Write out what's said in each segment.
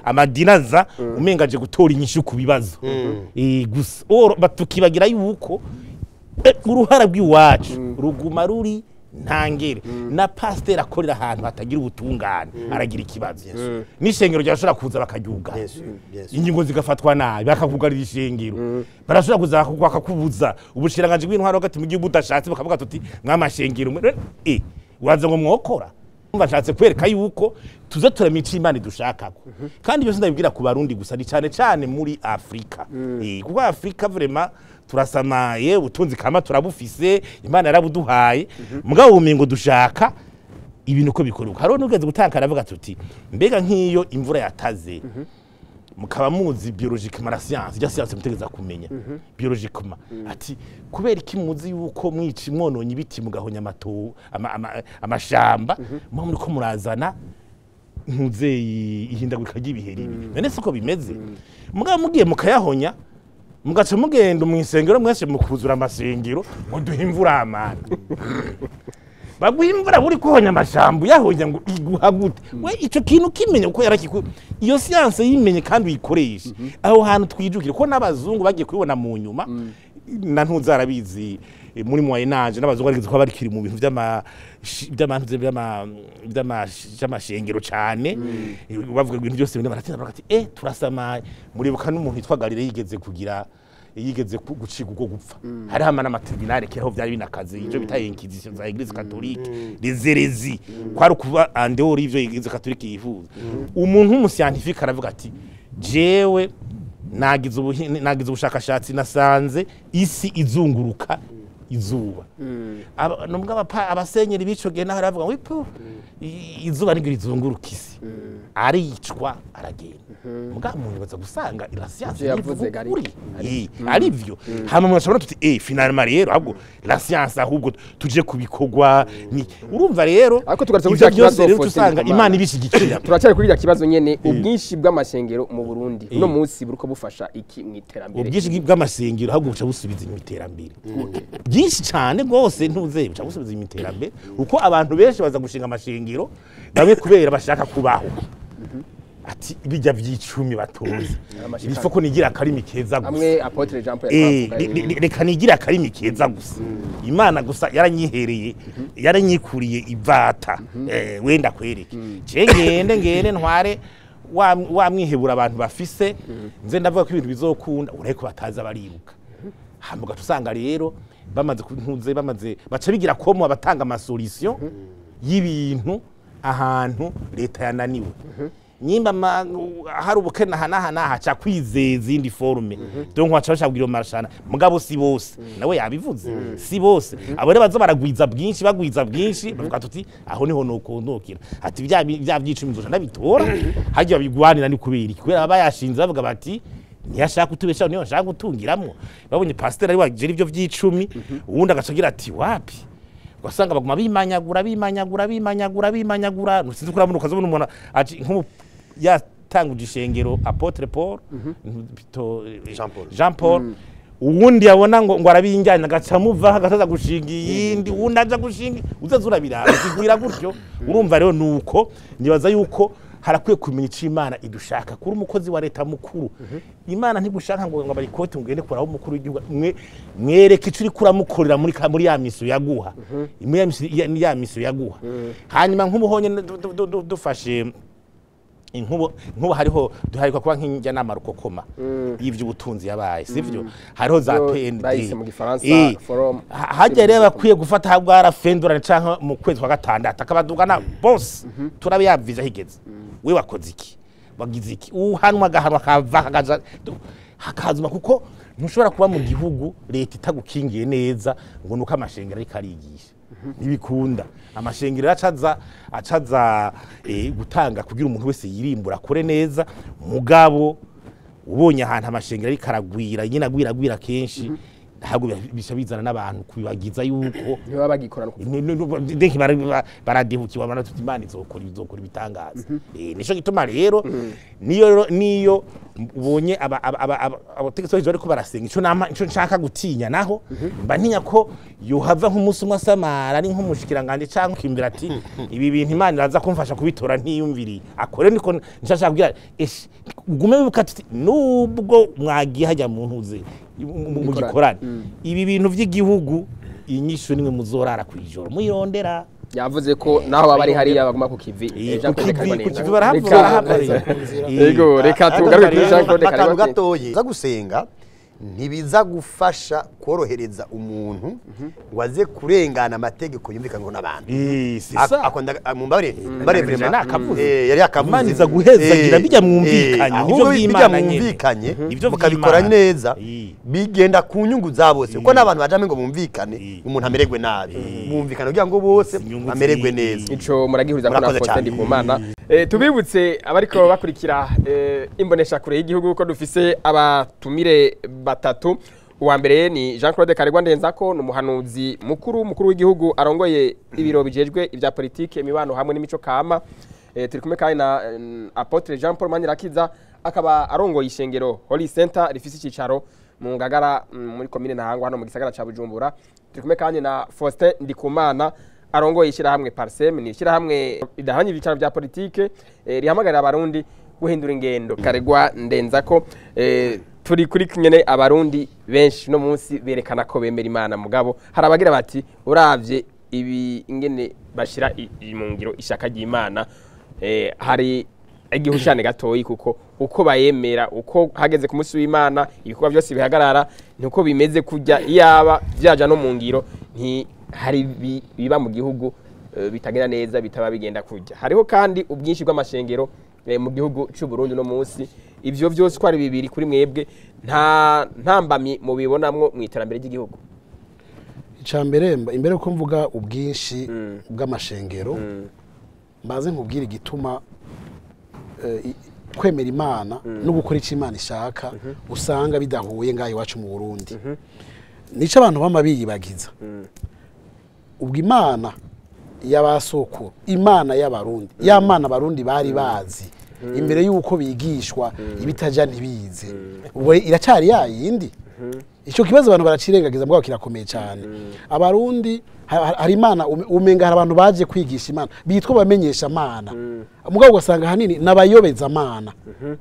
amadinaza umengaje gutora inyishu ku bibazo gusa batukibagira yuko uruhara bw'iwacu ruguma ruri ntangere na pasteur akorera ahantu hatagira ubutungane aragira ikibazo n'ishengero ryashobora kuza bakaryuga ingingo zigafatwa nabi bakakugarira ishengero barashobora kuza bakakubuza ubushiranganje bw'intwaro hagati mu gihugu udashatse bakavuga tuti mw'amashengero waza ngo mwokora bashatse kwereka yuko tuze turamica Imana dushakako kandi byose ndabibwira ku barundi gusa ni cyane muri Afrika kuko Afrika vraiment turasamaye ubutunzi kama turabufise Imana yarabuduhaye mugabo ubumengo dushaka ibintu ko bikoruka haro nugeze gutankara avuga tuti mbega nkiyo imvura yataze mukaba muzi biologiquement la science ya science mutegeza kumenya biologiquement ati kubera iki muzi yuko mwici mwononye ibiti mugahonya amato amashamba muri ko murazana ntuze ihindagurika ry'ibiheri none siko bimeze mugabo mugiye mukayahonya mugaca mugenda mw'isengero mwese mukuzura amasengero ngo duhimvura amana bagwimvura buri kuhonya amashambu yahonya ngo iguha gute we ico kintu kimenye uko yarakiku iyo science yimenye kandi uyikoresha aho hantu twijukire ko n'abazungu bagiye kubibona mu nyuma na ntuzarabizi muri Moyen Age n'abazungu barigeze ko barikiri mu bintu by'amashengero cyane bavuga ibintu byose bine baratinda bakati turasamaye muribuka n'umuntu yitwagarire yigeze guciga uko gupfa hari hamana amatribunal keho byari binakaze ivyo bita inquisition za Eglise catholique les hérésies kwari kuva andehori ivyo Eglise catholique yifuza umuntu w'umuscientifique aravuga ati jewe nagize ubushakashatsi nasanze isi izunguruka izuba nubwo abasenyeri bicoge naho aravuga wipo izuba nigiri izunguruka isi aricwa aragenda mugabo umuntu baza gusanga la science yavuze kuri arivyo hama mwashobora tuti finalement rero ahubwo la science ahubwo tuje kubikogwa ni urumva rero ariko tugarutse kuri kibazo rero tusanga Imana ibishigikira turacyari kuri ya kibazo nyene ubwinshi bw'amashengero mu Burundi no munsi buruko bufasha iki mw'iterambere ubwinshi bw'amashengero ahubwo buca busubiza imiterambere byinshi cyane gose ntuze buca busubiza imiterambere uko abantu benshi baza gushinga amashengero bamwe kubera bashaka kubaho ati bijya vy'icumi batoze bifo ko nigira akarimi keza gusa amwe apotre Jean Paul yavuga reka nigira akarimi keza gusa Imana gusa yaranyihereye yaranyikuriye ivata wenda kwereke ngende ntware wa mwihebura abantu bafise nze ndavuga ko ibintu bizokunda ureko bataza bariruka hamuga tusanga rero bamaze baca bigira komo abatanga amasolution y'ibintu ahantu leta yananiwe nyimba hari ubukena hana haca kwizeza indi forme donc wacha bashagwira marashana mugabo si bose nawe yabivuze si bose abo rero bazo baragwiza bwinshi bavuga tuti aho niho nokondokira ati bya byicumi nzoja ndabitora hajya bigwanira ni kubera iki kubera abayashinze bavuga bati ntiyashaka kutubesha niyo nshaka gutungiramwo babonye pasteur ari waje ivyo vy'icumi uwundi agacagira ati wapi wasanga baguma bimanyagura nusinzi kuri amuntu kazo umuntu nkumu yatanguje ishengero apotre Paul Jean Paul uwundi yabona ngo arabinjyana agaca muva agataza gushinga yindi uwundi aja gushinga uzazura birara kigwira gutyo urumva rero nuko nibaza yuko harakwiye kumenya Imana idushaka kuri umukozi wa leta mukuru Imana ntigushaka ngo abarikoti ngende koraho umukuru w'igihugu mwereke icuri kuramukorera muri ya miso yaguha ya miso yaguha hanyuma nk'umuhonye dufashe inkubo hariho duharikwa kuba nk'injya namarukokoma y'ivyo ubutunzi yabaye sivyo hariho za PND mu Gifaransa forum hajya rero bakwiye gufata habwara fendurane canka mu kwezi kwa gatandatu akabadugana boss turabe yabviza higeze we wakoze iki wagize iki uhanwa gahanwa kava hakazuma kuko ntushobora kuba mu gihugu leta itagukingiye neza ngo nuko amashengero ari karigisha nibikunda amashengero acaza gutanga kugira umuntu wese yirimbura kore neza mugabo ubonye ahantu amashengero ari karagwira nyina gwira kenshi ntabwo bisha bizana n'abantu kubibagiza yuko niba bagikorana ndeke baradehukiwa baratuti Imana izokora ibitangaza nico gituma rero niyo ubonye abategetsi bari ko barasenga ico nshaka gutinya naho mba ntinya ko yohava nk'umunsi umwe asamara ari nk'umushikiranganje canke kimbira ati ibi bintu Imana iraza kumfasha kubitora ntiyumviri akore niko nshaka kugira ugume bukati nubwo mwagiye hajya mu ntuze mu gikorane ibi bintu by'igihugu inyisho nimwe muzorara kwijoro muyirondera yavuze ko naho baba ari hariya baguma ku kivi kukivi barahavura yego reka tugaruke kuri Jean Claude akantu gatoye za gusenga ntibiza gufasha korohereza umuntu waze kurengana amategeko yumvikanwa n'abantu akonda mumbare yari akavuze iza guhezagira bijya mwumvikanye nivyo by'Imana mwumvikanye mukabikora neza bigenda ku nyungu za bose kuko n'abantu bajame ngo bumvikane umuntu amererwe nabi bumvikana kugira ngo bose amererwe neza ico muragihuriza ko nakoze ndi ku Mana tubibutse abariko bakurikira imbonesha kure y'igihugu ko dufise abatumire batatu uwa mbere ni Jean Claude Karegwa Ndenzako n'umuhanuzi mukuru w'igihugu arongoye ibiro bijejwe ibya politike imibano hamwe n'imico kama turi kumwe kandi na Apotre Jean Paul Manirakiza akaba arongoye ishengero Holy Center rifise icicaro mu Ngagara muri commune Ntahangwa hano mu gisagara ca Bujumbura turi kumwe kandi na Faustin Ndikumana arongoye ishirahamwe Parsem ni ishirahamwe idahanye ibicaro bya politike rihamagarira abarundi guhindura ingendo Karegwa Ndenzako turi kuri nyene abarundi benshi no munsi berekana ko bemera Imana mugabo harabagira bati uravye ibi ingene bashira mu ngiro ishaka ry'Imana hari igihushane gatoyi kuko uko bayemera uko hageze ku munsi w'Imana ibikorwa byose bihagarara niko bimeze kujya iyaba byaja no mu ngiro nti hari biba mu gihugu bitagenda neza bitaba bigenda kujya hariho kandi ubwinshi bw'amashengero mu gihugu cy'u Burundi no munsi ivyo byose kwari bibiri kuri mwebwe nta ntambamye mu bibonamwo mu iterambere ry'igihugu icambere imbere ko mvuga ubwinshi bw'amashengero mbaze nkubwira igituma kwemera Imana no gukora ico Imana ishaka usanga bidahuye ngaye wacu mu Burundi nico abantu bamabiyibagiza ubwo Imana y'abasoko Imana y'abarundi ya Mana abarundi bari bazi imbere yuko bigishwa ibitaja ntibize ubwo iracari yayindi ico kibazo abantu baracirengagiza mbwa kirakomeye cyane abarundi hari Imana umenga hari abantu baje kwigisha Imana bitwa bamenyesha Imana mugabo ugasanga hanini nabayobeza Imana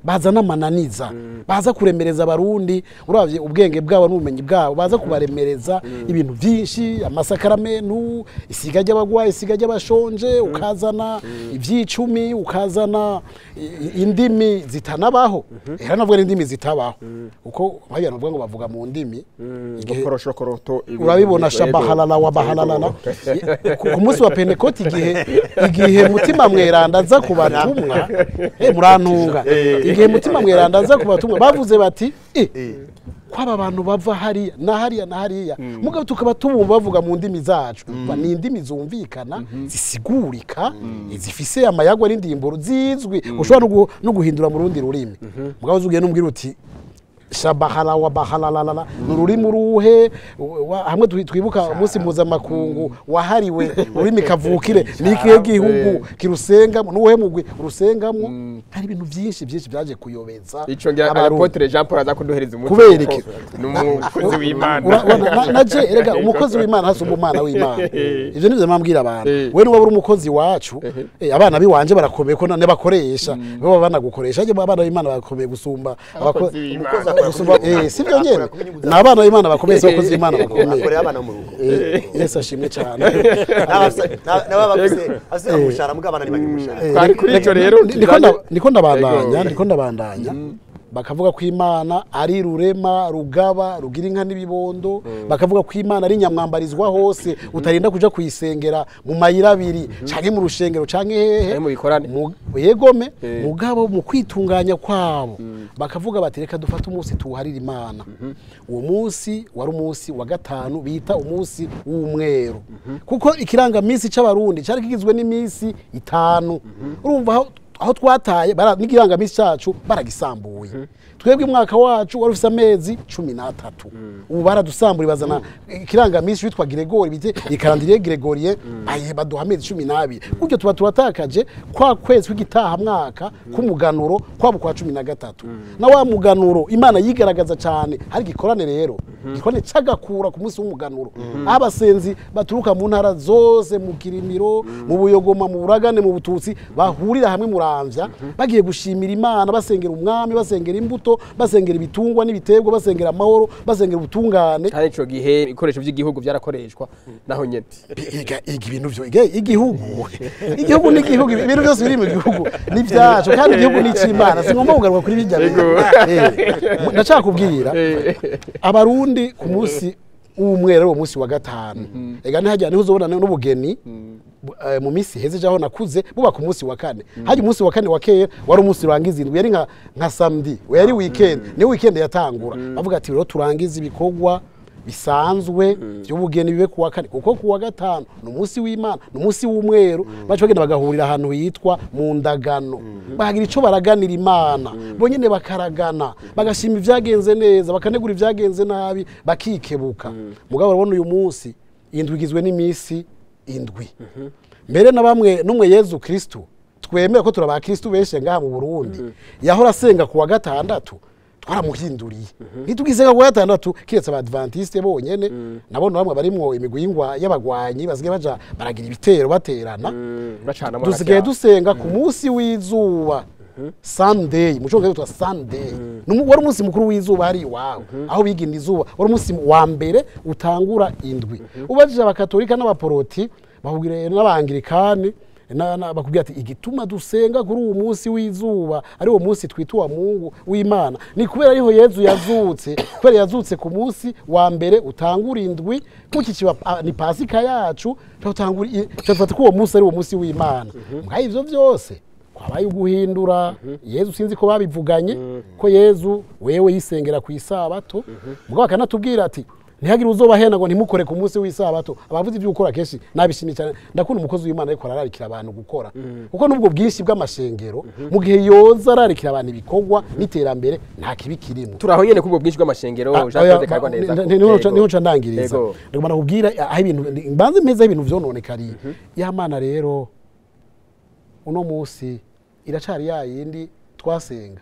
baza namananiza baza kuremereza abarundi uravye ubwenge bwabo n'ubumenyi bwabo baza kubaremereza ibintu byinshi amasakaramentu isiga ry'abagwaye isiga ry'abashonje ukazana ivyicumi ukazana indimi zitanabaho era navuga indimi zitabaho uko bayo navuga ngo bavuga mu ndimi igikoroshokoroto urabibona shabahalala wa bahalala ku munsi wa Pentecote igihe mutima mweranda za kubatumwa murantunga igihe mutima mweranda za kubatumwa bavuze bati kwaba abantu bava hariya na hariya mugabo tukaba tubumva bavuga mu ndimi zacu ni indimi zumvikana zisigurika zifise amayagwa n'indimboro zizwi ushobora no guhindura mu rundi rurimi mugabo uzugiye n'umbwira uti shabahala wa bahalalala nururimi ruhe hamwe twibuka umunsi mpuzamakungu wahariwe ururimi kavukire n'ikihe gihugu kirusengamo n'uwe mugwi urusengamo hari ibintu byinshi byaje kuyobeza ico ngira Apotre Jean Paul aza kuduhereza umuco kubereke n'umukozi w'Imana naje erega umukozi w'Imana hasumba umwana w'Imana ivyo nivyo mpambwira abantu we niwe uri umukozi wacu abana biwanje barakomeye ko nane bakoresha bo banagukoresha aje abana b'Imana bakomeye gusumba abakozi sivyo nyene n'abana b'Imana bakomeye abakozi b'Imana bakomeye akore abana mu rugo Yesu ashimwe cyane n'abafise ase umushara mugabana nibagi umushara twari kuri ico rero ndiko ndabandanya bakavuga ko Imana ari rurema rugaba rugira inka n'ibibondo bakavuga ko Imana ari nyamwambarizwa hose utarinda kuja kuyisengera mu mayira abiri canke mu rushengero canke hehe mu bikorane yegome mugabo mu kwitunganya kwabo bakavuga bati reka dufate umunsi tuharira Imana uwo munsi wari umunsi wa gatanu bita umunsi w'umwero kuko ikiranga minsi c'abarundi cari kigizwe n'iminsi 5 urumva aho twataye n'ikirangamisi cacu baragisambuye twebwe umwaka wacu wari ufise amezi 13 ubu baradusambuye bazana ikirangamisi witwa Gregori bite ikarandiriye Gregorien aye baduha amezi 12 gutyo tuba turatakaje kwa kwezi kw'igitaha mwaka k'umuganuro kwabo kwa 13 na wa muganuro Imana yigaragaza cyane hari gikorane rero gikorane cagakura ku munsi w'umuganuro abasenzi baturuka mu ntara zose mu Kirimiro mu Buyogoma mu Buragane mu Bututsi bahurira hamwe muramvya bagiye gushimira Imana basengera umwami basengera imbuto basengera ibitungwa n'ibitego basengera amahoro basengera ubutungane kandi ico gihe ikoresho by'igihugu byarakoreshwa naho nyeti ibintu byo igihugu n'igihugu ibintu byose biri mu gihugu n'ivyacu kandi igihugu n'icimana singomba kugaruka kuri bijya ndacakubwira abarundi ku munsi umwero wo munsi wa gatanu ega ntihajya niho uzobona n'ubugeni mu misi heze jaho nakuze buba ku munsi wa kane haje umunsi wa kane wa kera wari umunsi urangiza indwi yari nka samedi yari weekend ni weekend yatangura bavuga ati rero turangiza ibikorwa bisanzwe by'ubugeni bibe kuwa kane kuko kuwa gatanu no munsi w'Imana no munsi w'umwero bacu bagenda bagahurira ahantu hitwa mu ndagano bahagira ico baraganira Imana bonyene bakaragana bagashima ivyagenze neza bakanegura ivyagenze nabi bakikebuka mugabo urabona uyu munsi indwi igizwe n'imisi indwi mbere na bamwe numwe Yezu Kristo twemera ko turaba Kristo beshe ngaha mu Burundi yahora asenga kuwa gatandatu twaramuhinduriye nitugisenga kuwa gatandatu kiretse abadventiste bonyene nabona bamwe barimwo imigwi y'ingwa y'abagwanyi basigaye baja baragira ibitero baterana dusigaye dusenga ku munsi w'izuba Sunday muconge yitwa Sunday wari umunsi mukuru w'izuba hari iwawe aho biginda izuba wari umunsi wa mbere utangura indwi ubajije abakatolika n'abaporoti bahugire n'abangirikani bakubwira ati igituma dusenga kuri uwo munsi w'izuba ari wo munsi twitwa Mungu w'Imana ni kubera ariho Yezu yazutse kubera yazutse ku munsi wa mbere utangura indwi kukikiba ni Pasika yacu tutangura tufata ko uwo munsi ari wo munsi w'Imana mwa ivyo byose kwabaye uguhindura Yezu sinzi ko babivuganye ko Yezu wewe yisengera ku isabato mugabo akanatubwira ati ntihagire uzobahena ngo ntimukore ku munsi w'isabato abavuze ibyo ukora kenshi nabishimye cyane ndakunda umukozi w'Imana ariko arararikira abantu gukora kuko nubwo bwinshi bw'amashengero mu gihe yoza ararikira abantu ibikorwa n'iterambere nta kibi kirimo turaho nyene kubwo bwinshi bw'amashengero Jean-Claude Karwa neza niho ca ndangiriza ndagomba kubwira aho ibintu mbanze meza ibintu vyononekariye y'Imana rero uno munsi iracari yayindi twasenga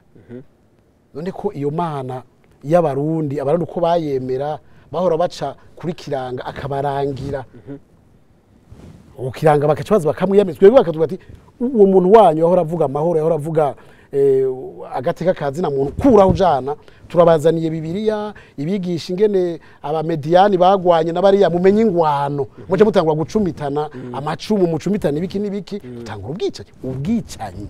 none ko iyo Mana y'abarundi abarundi uko bayemera bahora baca kuri kiranga akabarangira ukiranga bakacabaza bakamwiyamizwa twebwe bakatuga ati uwo muntu wanyu yahora avuga amahoro yahora avuga agateka kazina muntu kuraho ujana turabazaniye Bibiliya ibigisha ingene abamediani bagwanye n'abariya mumenye ingwano muje mutangwa gucumitana amacumu mucumitana ibiki nibiki tutangura ubwicanyi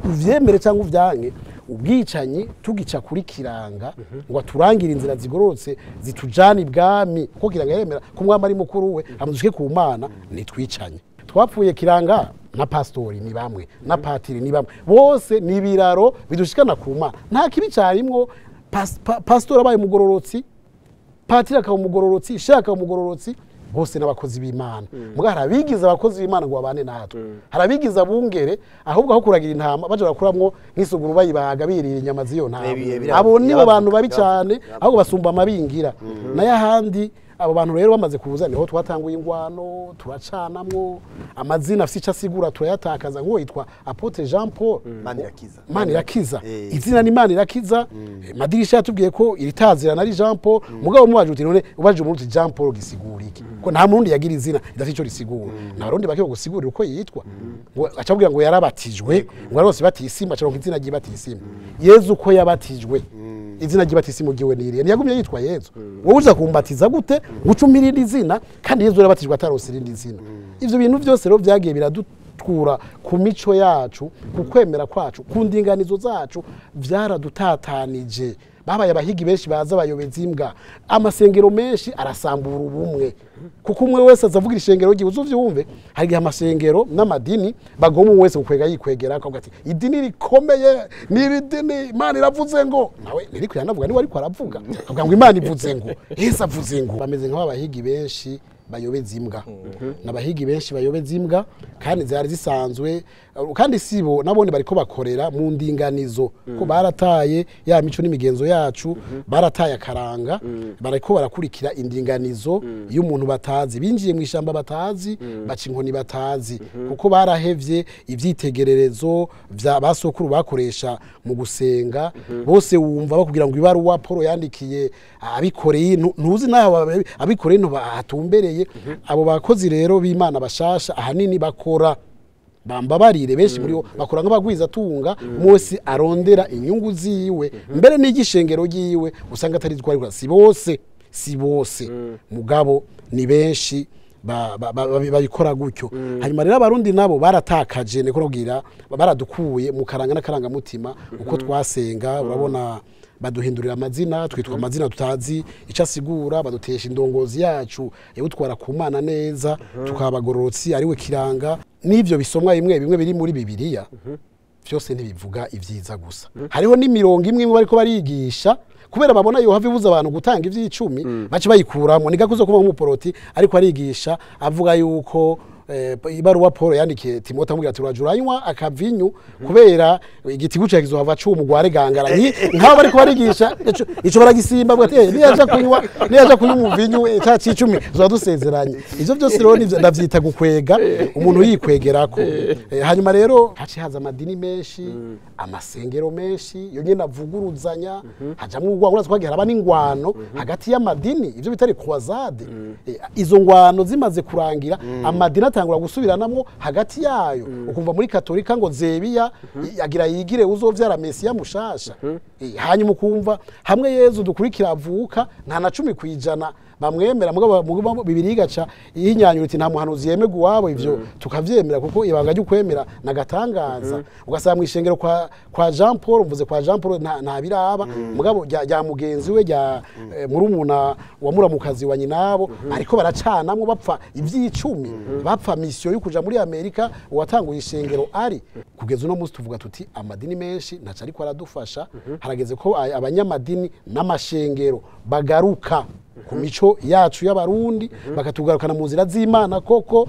uvyemere cyangwa uvyange ubwicanyi tugica kuri kiranga ngo turangira inzira zigorotse zitujana ibwami ko kiranga yemera ko mwamba ari mukuru we amudushike ku Mana nitwicanye twapfuye kiranga na pastori ni bamwe na patiri ni bamwe bose ni biraro bidushikana ku Mana nta kibi carimwo pastori abaye mugororotsi patiri akaba umugororotsi shaka umugororotsi bose n'abakozi b'Imana muga harabigiza abakozi b'Imana ngo babane natwe harabigiza bungere ahubwo aho kuragira intama baje bakuramwo nk'isuguru bayibaga birira inyama ziyo ntama abo nibo bantu babi cyane ahubwo basumba amabingira naye ahandi abo bantu rero bamaze kuza niho twatanguye ingwano turacanamwo amazina afite icyo asigura turayatakaza ngo yitwa Apotre Jean Paul Manirakiza izina ni Manirakiza madirisha yatubwiye ko iritazirana ari Jean Paul mugabo mubaje uti none ubaje umuntu Jean Paul gisigura iki ko nta mundi yagira izina idafite icyo risigura nta rundi bakiye gusigurira uko yitwa ngo acabwira ngo yarabatijwe ngo bose batisima cyangwa izina gibatisima Yezu ko yabatijwe izina gibatisima giwe niriye ntiyagumye yitwa Yezu wowe uza kumbatiza gute gucumira irindi zina kandi Yezu yarabatijwe atarose irindi zina ivyo bintu byose rero byagiye biradukura ku mico yacu ku kwemera kwacu ku ndinganizo zacu byaradutataniye babaye abahigi benshi baza abayobezi imbwa amasengero menshi arasambura ubumwe kuko umwe wese azavugira ishengero gihe uzuvyumve hari amasengero n'amadini bagoma wese ukwega yikwegera akavuga ati idini rikomeye ni idini Imana iravuze ngo nawe niri kuyanavuga ni wari kwaravuga akavuga ngo Imana ivuze ngo Yesu avuze ngo bameze nk'abahigi benshi bayobeza imbwa n'abahigi benshi bayobeza imbwa kandi zari zisanzwe kandi sibo nabone bariko bakorera mu ndinganizo ko barataye ya mico n'imigenzo yacu barataye akaranga bariko barakurikira indinganizo y'umuntu batazi binjiye mu ishamba batazi baca inkoni batazi kuko barahevye ivyitegererezo vya basokuru bakoresha mu gusenga bose wumva bakugira ngo ibaruwa Paul yandikiye abikoreye ntuzi nayo abikoreye no batumbereye abo bakozi rero b'Imana bashasha ahanini bakora bambabarire benshi muri bakora nk'abagwiza tunga mose arondera inyungu ziwe mbere n'igishengero giwe usanga atari twari si bose mugabo ni benshi babikora gutyo hanyuma rero abarundi nabo baratakaje neko kugira baradukuye mu karanga n'akaranga mutima uko twasenga urabona baduhindurira amazina twitwa amazina tutazi icyo asigura badutesha indongozi yacu yabutwara ku Mana neza tukabagororotsi ariwe kiranga n'ivyo bisomwa bimwe biri muri Bibiliya byose ntibivuga ivyiza gusa hariho n'imirongo imwe bariko barigisha kubera babona yo havi buza abantu gutanga ivy'icumi baci bayikuramo nigakuzo kuba nk'umuporoti ariko arigisha avuga yuko ibaruwa Paul yandikiye Timote amubwira ati urajuranywa akavinyu kubera igiti guca kizohava cy'umugware gangaranye nk'abo bari ko barigisha ico baragisimba bwa ati niyaje kunywa umuvinyu cyaci 10 uzadusezeranye ivyo byose rero ndavyita gukwega umuntu yikwegerako hanyuma rero haci haza amadini menshi amasengero menshi yo nyene avuguruzanya hajamwe ugwangura twagira aba n'ingwano hagati y'amadini ivyo bitari croisade izo ngwano zimaze kurangira amadini atangura gusubiranamwo hagati yayo ukumva muri katolika ngo Zebiya yagira yigire uzovyara Mesiya mushasha hanyuma ukumva hamwe Yezu dukurikira avuka nta na 10% bamwemera mugabo Bibiliya igaca ihinyanyura iti nta muhanuzi yemega wabo ivyo tukavyemera kuko ibanga ryo kwemera nagatangaza ugasaba mu ishengero kwa Jean Paul mvuze kwa Jean Paul nta biraba mugabo rya mugenzi we rya murumuna wa muramukazi wa nyinabo ariko baracanamwe bapfa ivy'icumi bapfa mission yo kuja muri Amerika uwatanguye ishengero ari kugeza uno musi tuvuga tuti amadini menshi ntaca ariko aradufasha harageze ko abanyamadini n'amashengero bagaruka ku mico yacu y'abarundi bakatugarukana mu nzira z'Imana koko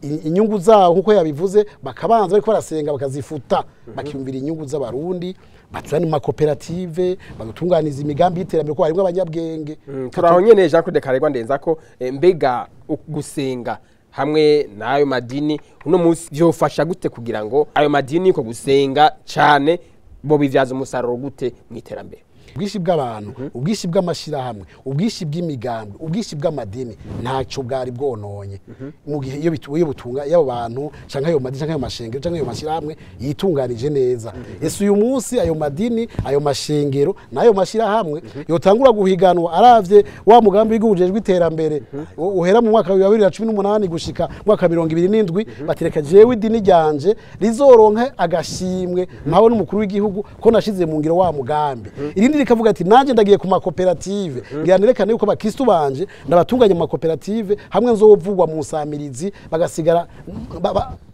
inyungu zaho nkuko yabivuze bakabanza ariko barasenga bakazifuta bakiyumvira inyungu z'abarundi batuzana mu makoperative bagutunganiza imigambi y'iterambere ko harimo abanyabwenge turaho nyene Jean Claude Karegwa ndenza ko mbega gusenga hamwe n'ayo madini uno munsi byofasha gute kugira ngo ayo madini ko gusenga cyane bo bivyaza umusaruro gute mu iterambere ubwishi bw'abantu ubwishi bw'amashirahamwe ubwishi bw'imigambi ubwishi bw'amadini ntaco bwari bwononye mu gihe iyo bituye butunga yabo bantu canka ayo madini canka ayo mashengero canka ayo mashirahamwe yitunganije neza ese uyu munsi ayo madini ayo mashengero nayo mashirahamwe yotangura guhiganwa aravye wa mugambi w'igujejwe iterambere uhera mu mwaka wa 2018 gushika mwaka 2027 batereka jewe idini ryanje rizoronka agashimwe mpawe n'umukuru w'igihugu ko nashize mu ngiro wa mugambi irindi kavuga ati nanje ndagiye ku makoperative ngiyanerekane yuko bakristo banje ndabatunganya mu makoperative hamwe nzovugwa mu nsamirizi bagasigara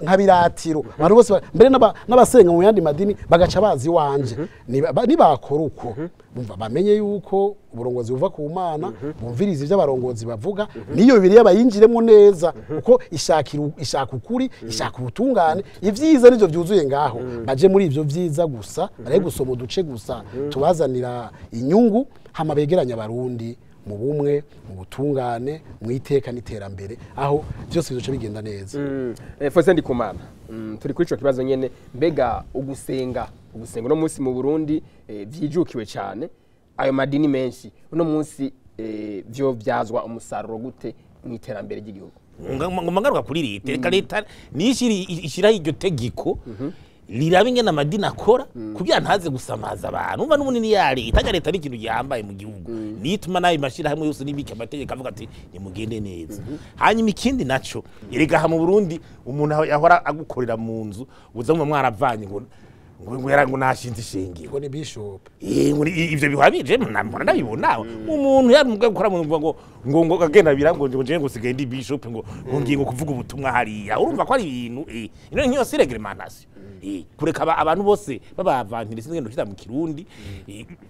nkabiratiro abantu bose mbere n'abasenga mu yandi madini bagaca bazi wanje nibakora uko bumva bamenye yuko uburongozi buva ku Mana bumviriza ivyo abarongozi bavuga niyo Bibiliya bayinjiremo neza kuko ishaka ukuri ishaka ubutungane ivyiza nivyo vyuzuye ngaho baje muri ivyo vyiza gusa bare gusoma uduce gusa tubazanira inyungu hama begeranya abarundi mu bumwe mu butungane mu iteka n'iterambere aho byose bizoca bigenda neza Fose Ndikumana turi kuri ico kibazo nyene mbega ugusenga no munsi mu Burundi vyijukiwe cyane ayo madini menshi uno munsi byo vyazwa umusaruro gute mu iterambere ry'igihugu ngaruka kuri leta ishira iryo tegeko lirabe ingene amadini akora kugira ntaze gusamaza abantu umva n'umunini ya leta n'ikintu yambaye mu gihugu nituma nayo mashira hamwe yose nibike amategeko avuga ati nimugende neza hanyuma ikindi naco erega mu Burundi umuntu yahora agukorera mu nzu uza mu mwaravanye ngo yarango nashinze ishengero ngo ni bishop ivyo bihabije mbona nabibona umuntu yari mugwe gukora mu ngo ngo agenda birango nje ngo sigende bishop ngo ngingo kuvuga ubutumwa hariya urumva ko ari ibintu ino nkiyo si reglementation kureka abantu bose babavantire sinigendo cyita mu Kirundi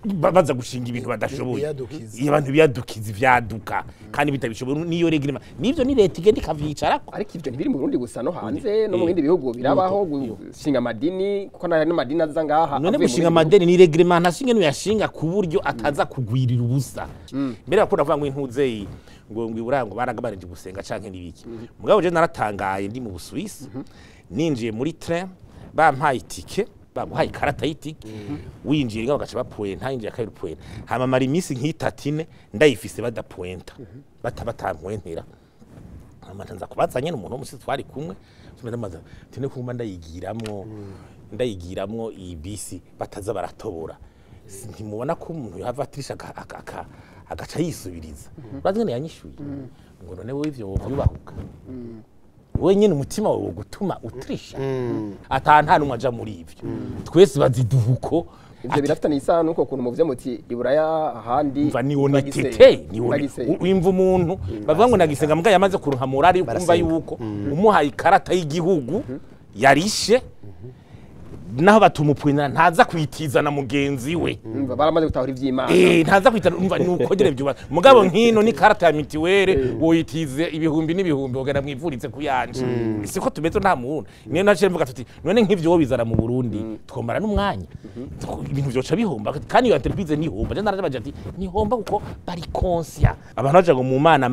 baza gushinga ibintu badashoboye abantu biyadukiza ivyaduka kandi bitabishoboye niyo reglement nivyo ni leta igenda ikavyicara ariko ivyo ntibiri mu Burundi gusa no hanze no mu bindi bihugu birabaho gushinga amadini kuko no madini aza ngaha none gushinga amadini ni reglementation ngene yashinga ku buryo ataza kugwirira ubusa mbere bakunda kuvuga ngo intuze ngo ngwiburango baragabanije gusenga canke nibiki mugabo je naratangaye ndi mu Busuwisi ninjiye muri train bampaye itike baguhaye ikarata y'itike winjiye ngaho gaca bapointa injiye akayira point hama mari imisi nk'itatine ndayifise badapointa batampwentera hama nza kubazanye n'umuntu w'umusi twari kumwe ndamaza tine kumba ndayigiramwo iyi bisi bataza baratobora ntimubona ko umuntu yava atirisha agaca yisubiriza bazene yanyishuye ngo none wowe ivyo wovyubahuka wenyine umutima wawe gutuma utrisha nta numwe aja muri ivyo twese baziduhuko ivyo birafitanye isano nuko kuntu muvye muti iburaya handi mva ni honestete ni wimva umuntu bavuga ngo nagisenga mbwa yamaze kuronka morali ukumva yuko umuhaye ikarata y'igihugu yarishe naho batumupwina ntaza kwitiza na mugenzi we baramaze gutahura ivy'Imana ntaza kwitana umva nuko gere byuba mugabo nkino ni karata ya mitiwere woyitize ibihumbi n'ibihumbi ogana mwivuritse kuyanje siko tumeze nta muntu niyo naje mvuga tuti none nk'ivyo wo bizara mu Burundi twombara n'umwanya ibintu byoca bihomba kandi iyo entreprise ni homba je naraje baje ati ni homba kuko bari conscient abantu baje ngo mu mana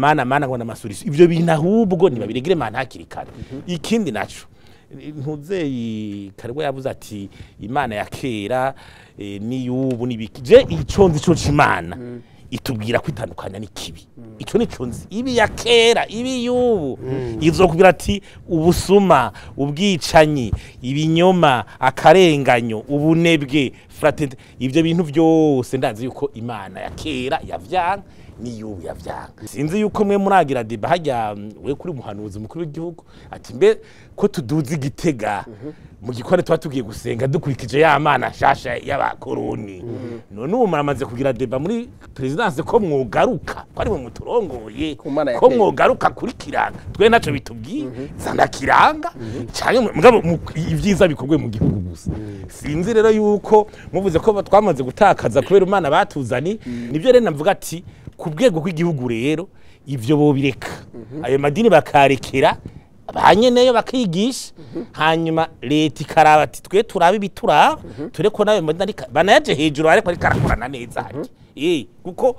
ngo na masurisi ivyo bintu ahubwo ni babiregire mana hakirikana ikindi naco ntuzeyi karibwo yavuze ati imana ya kera ni yubu nibikije iconzi cyo c'imana itubwira kwitandukanya n'ikibi ico ni conzi ibi ya kera ibi yubu izokubwira ati ubusuma ubwicanyi ibinyoma akarenganyo ubunebwe fraternité ivyo bintu byose ndazi yuko imana ya kera yavyanga ni yubu yavyanga sinzi yuko mwe muragira deba hajya we kuri muhanuzi mukuru w'igihugu ati mbe ko tuduzi Gitega mu gikore twa tugiye gusenga dukurikije ya mana shasha y'abakoroni none ubu maramaze kugira deba muri presidence ko mwogaruka ko ari mu muturongoye ko mwogaruka kuri kiranga twe naco bitubwiye zanda kiranga cyane mugabo ivyiza bikorwe mu gihugu gusa sinzi rero yuko muvuze ko twamaze gutakaza kubera imana batuzani nivyo rero navuga ati kubwego kw'igihugu rero ivyo bobireka ayo madini bakarekera abanyeneyo bakigisha hanyuma leta ikaraba ati twe turabe bituraba tureko nayo madini banayaje hejuru ariko ari karakorana neza hati kuko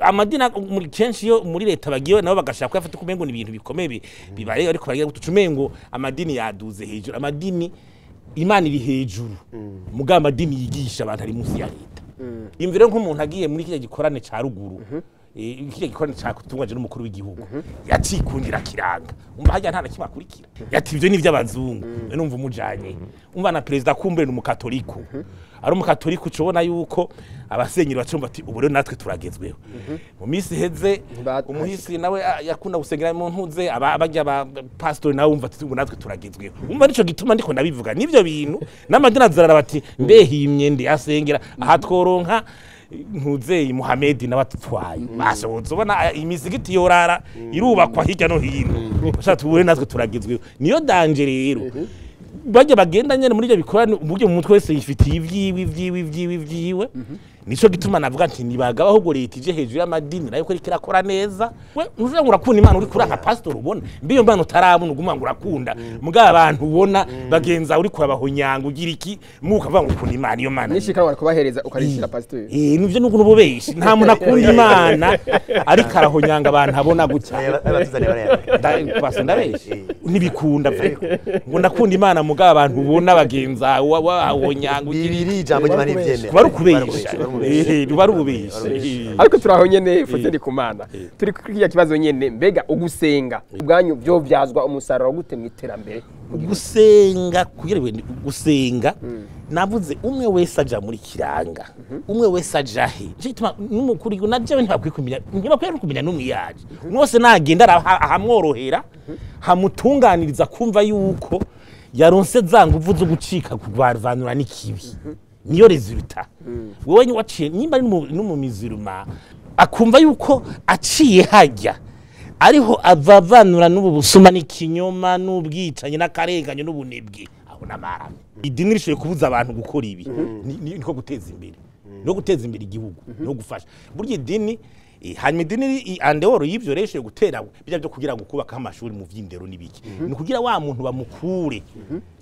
amadina muri kenshi yo muri leta bagiye nabo bagashaka kwafata kumengo ni ibintu bikomeye bibaye ariko bagiye gutucumengo amadini yaduze hejuru amadini imana iri hejuru muga amadini yigisha abantu ari munsi ya leta imvire nk'umuntu agiye muri kije gikorane ca ruguru kije gikorane ca kutungwaje n'umukuru w'igihugu yacikundira kiranga umva hajya nta nakimwe akurikira yati ivyo ni vy'abazungu numva umujanye umva na president kumbere n'umukatoliku ari umukatoliku cobona yuko abasenyeri bacumva ati ubu rero natwe turagezweho mu misi heze umuhisi nawe yakunda gusengera mu ntuze abajya ba pastor nawe umva ati ubu natwe turagezweho umva nico gituma ndiko ndabivuga nivyo bintu n'amadina zarara bati mbehimye ndi asengera aha tworonka ntuzeyi Muhamedi nabatutwaye basohotse ubona imizigiti yorara irubakwa hirya no hino ushaka tubure natwe turagezweho niyo danje rero bajya bagenda nyene muri byo bikorana uburyo mu mutwe wese yifitiye ivyiwe nico gituma navuga nti nibagabaho ahubwo leta ije hejuru y'amadini nayo ko ikirakora neza we ntuvuga ngo urakunda imana uri kuri nka pastor ubona mbiyo mbana utarabona uguma ngo urakunda muga abantu ubona bagenza uri kurabahonyanga ugira iki mukavuga ngo ukunda imana iyo mana nishikara wari kubahereza ukarishira pastor nivyo nuko nububeshi nta muntu akunda imana ari karahonyanga abantu abona gutya pastor ndabeshi nibikunda ngo ndakunda imana muga abantu ubona bagenza wahonyanga ugira iri jambo ry'imana ivyemera bari kubesha bari ububesha ariko turaho nyene foteri kumana turi kwiya kibazo nyene mbega ugusenga ubwanyu byo vyazwa umusaruro gute mw'iterambere gusenga kugirewe gusenga navuze umwe wese aja muri kiranga umwe wese aja he cyituma n'umukuri najewe ntibakwiye n'umwe yaje mwose nagenda ahamworohera hamutunganiriza kumva yuko yaronse zanguvu zo gucika kugwarvanura n'ikibi niyo resulta wewe waciye nimba n'umumiziruma akumva yuko aciye hajya ariho avavanura n'ubu busuma n'ikinyoma n'ubwicanyi n'akarenganyo n'ubunebwe abona marame idini rishoboye kubuza abantu gukora ibi niko guteza imbere no guteza imbere igihugu no gufasha burya idini hanyuma idini andeworo y'ivyo reshoye gutera bijya byo kugira ngo kubaka amashuri mu vy'indero n'ibiki ni kugira wa muntu bamukure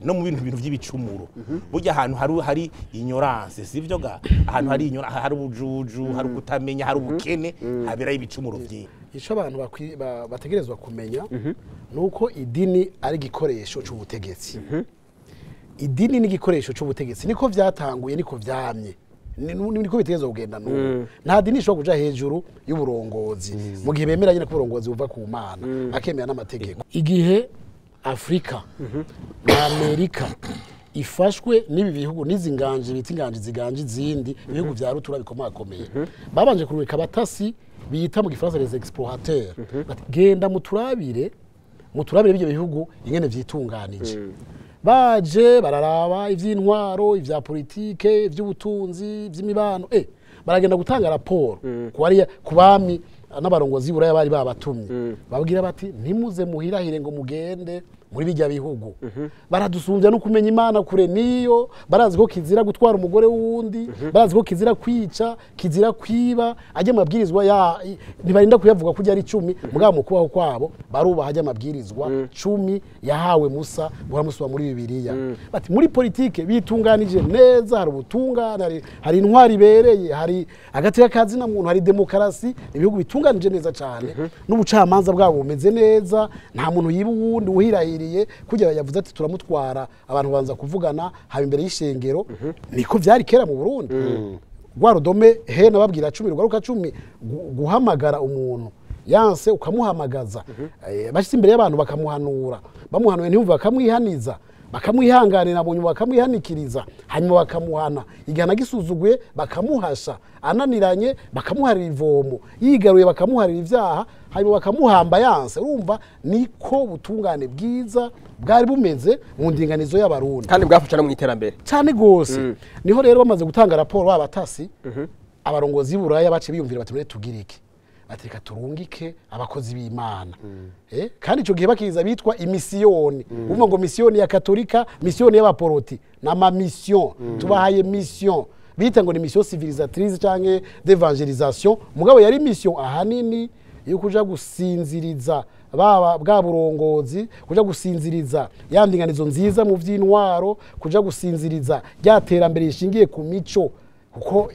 no mu bintu by'ibicumuro burya ahantu hari ignorance sivyo ga ahantu hari ubujuju hari kutamenya hari ubukene habera ibicumuro vyinshi ico abantu bategerezwa kumenya nuko idini ari gikoresho c'ubutegetsi idini ni gikoresho c'ubutegetsi niko vyatanguye niko vyamye niko bitegerezwa kugenda n'ubu nta dini ishobora kuja hejuru y'uburongozi mu gihe bemeranye ko uburongozi buva ku Mana akemera n'amategeko igihe Afrika na Amerika ifashwe n'ibi bihugu n'izinganje bita inganje ziganje izindi ibihugu vya rutura bikomakomeye babanje kururika abatasi bita mu gifaransa les explorateurs genda muturabire ibyo bihugu ingene vyitunganije baje bararaba ivy'intwaro ivya politike ivy'ubutunzi ivy'imibano baragenda gutanga raporo ku bami n'abarongozi buraya bari babatumye babwira bati ntimuze muhirahire ngo mugende muri bijya bihugu baradusumbya no kumenya Imana kure niyo barazi ko kizira gutwara umugore wundi barazi ko kizira kwica kizira kwiba ajya mabwirizwa ya ntibarinda kuyavuga kujya ari 10 mugabo mu kubaho kwabo barubaha ajya mabwirizwa 10 yahawe Musa buramusubira muri Bibiliya bati muri politike bitunganije neza hari ubutungane hari intwari ibereye hari agati y'akazi na muntu hari demokarasi ibihugu bitunganije neza cyane n'ubucamanza bwabo bumeze neza nta muntu yiba uwundi uhirahiriye kugira yavuze ati turamutwara abantu banza kuvugana haba imbere y'ishengero niko vyari kera mu Burundi Rwarodome he nababwira 10 rwaruka 10 guhamagara umuntu yanse ukamuhamagaza bashitse imbere y'abantu bakamuhanura bamuhanuye ntiyumva bakamwihaniza bakamwihanganira mu nyuma bakamwihanikiriza hanyuma bakamuhana igana gisuzuguye bakamuhasha ananiranye bakamuharira ivomo yigaruye bakamuharira ivyaha hanyuma bakamuhamba yanse urumva niko butungane bwiza bwari bumeze mu ndinganizo y'abarundi kandi bwafasha no mu iterambere cyane gose niho rero bamaze gutanga raporo abatasi abarongozi buraya bace biyumvira bati tugire iki batereka turungike abakozi b'Imana kandi ico gihe bakiza bitwa imisiyoni uvuga ngo misiyoni ya katolika misiyoni y'abaporoti na ma mission tubahaye mission bita ngo ni mission civilisatrice canke d'evangelisation mugabo yari mission ahanini yo kuja gusinziriza baba bwa burongozi kuja gusinziriza yandinganizo nziza mu vy'intwaro kuja gusinziriza ryaterambere rishingiye ku mico kuko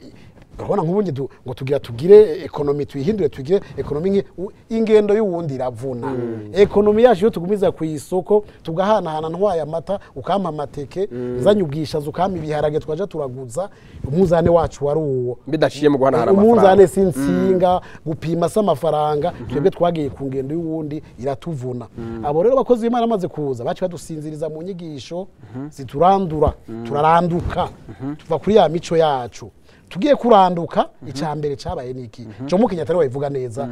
urabona nk'ubundi ngo tugire ekonomi tuyihindure tugire ekonomi ingendo y'uwundi iravuna ekonomi yacu yo tugumiza ku isoko tugahanahana ntwaye amata ukampa amateke nzanye ubwishaza ukampa ibiharage twaje turaguza umuzane wacu wari uwo bidashiye mu guhanahana amafaranga umuzane sinsinga gupima amafaranga twebwe twagiye ku ngendo y'uwundi iratuvuna abo rero bakozi b'Imana amaze kuza baci badusinziriza mu nyigisho ziturandura turaranduka tuva kuri ya mico yacu tugiye kuranduka icambere cabaye niki Jomo Kenyatta bayivuga neza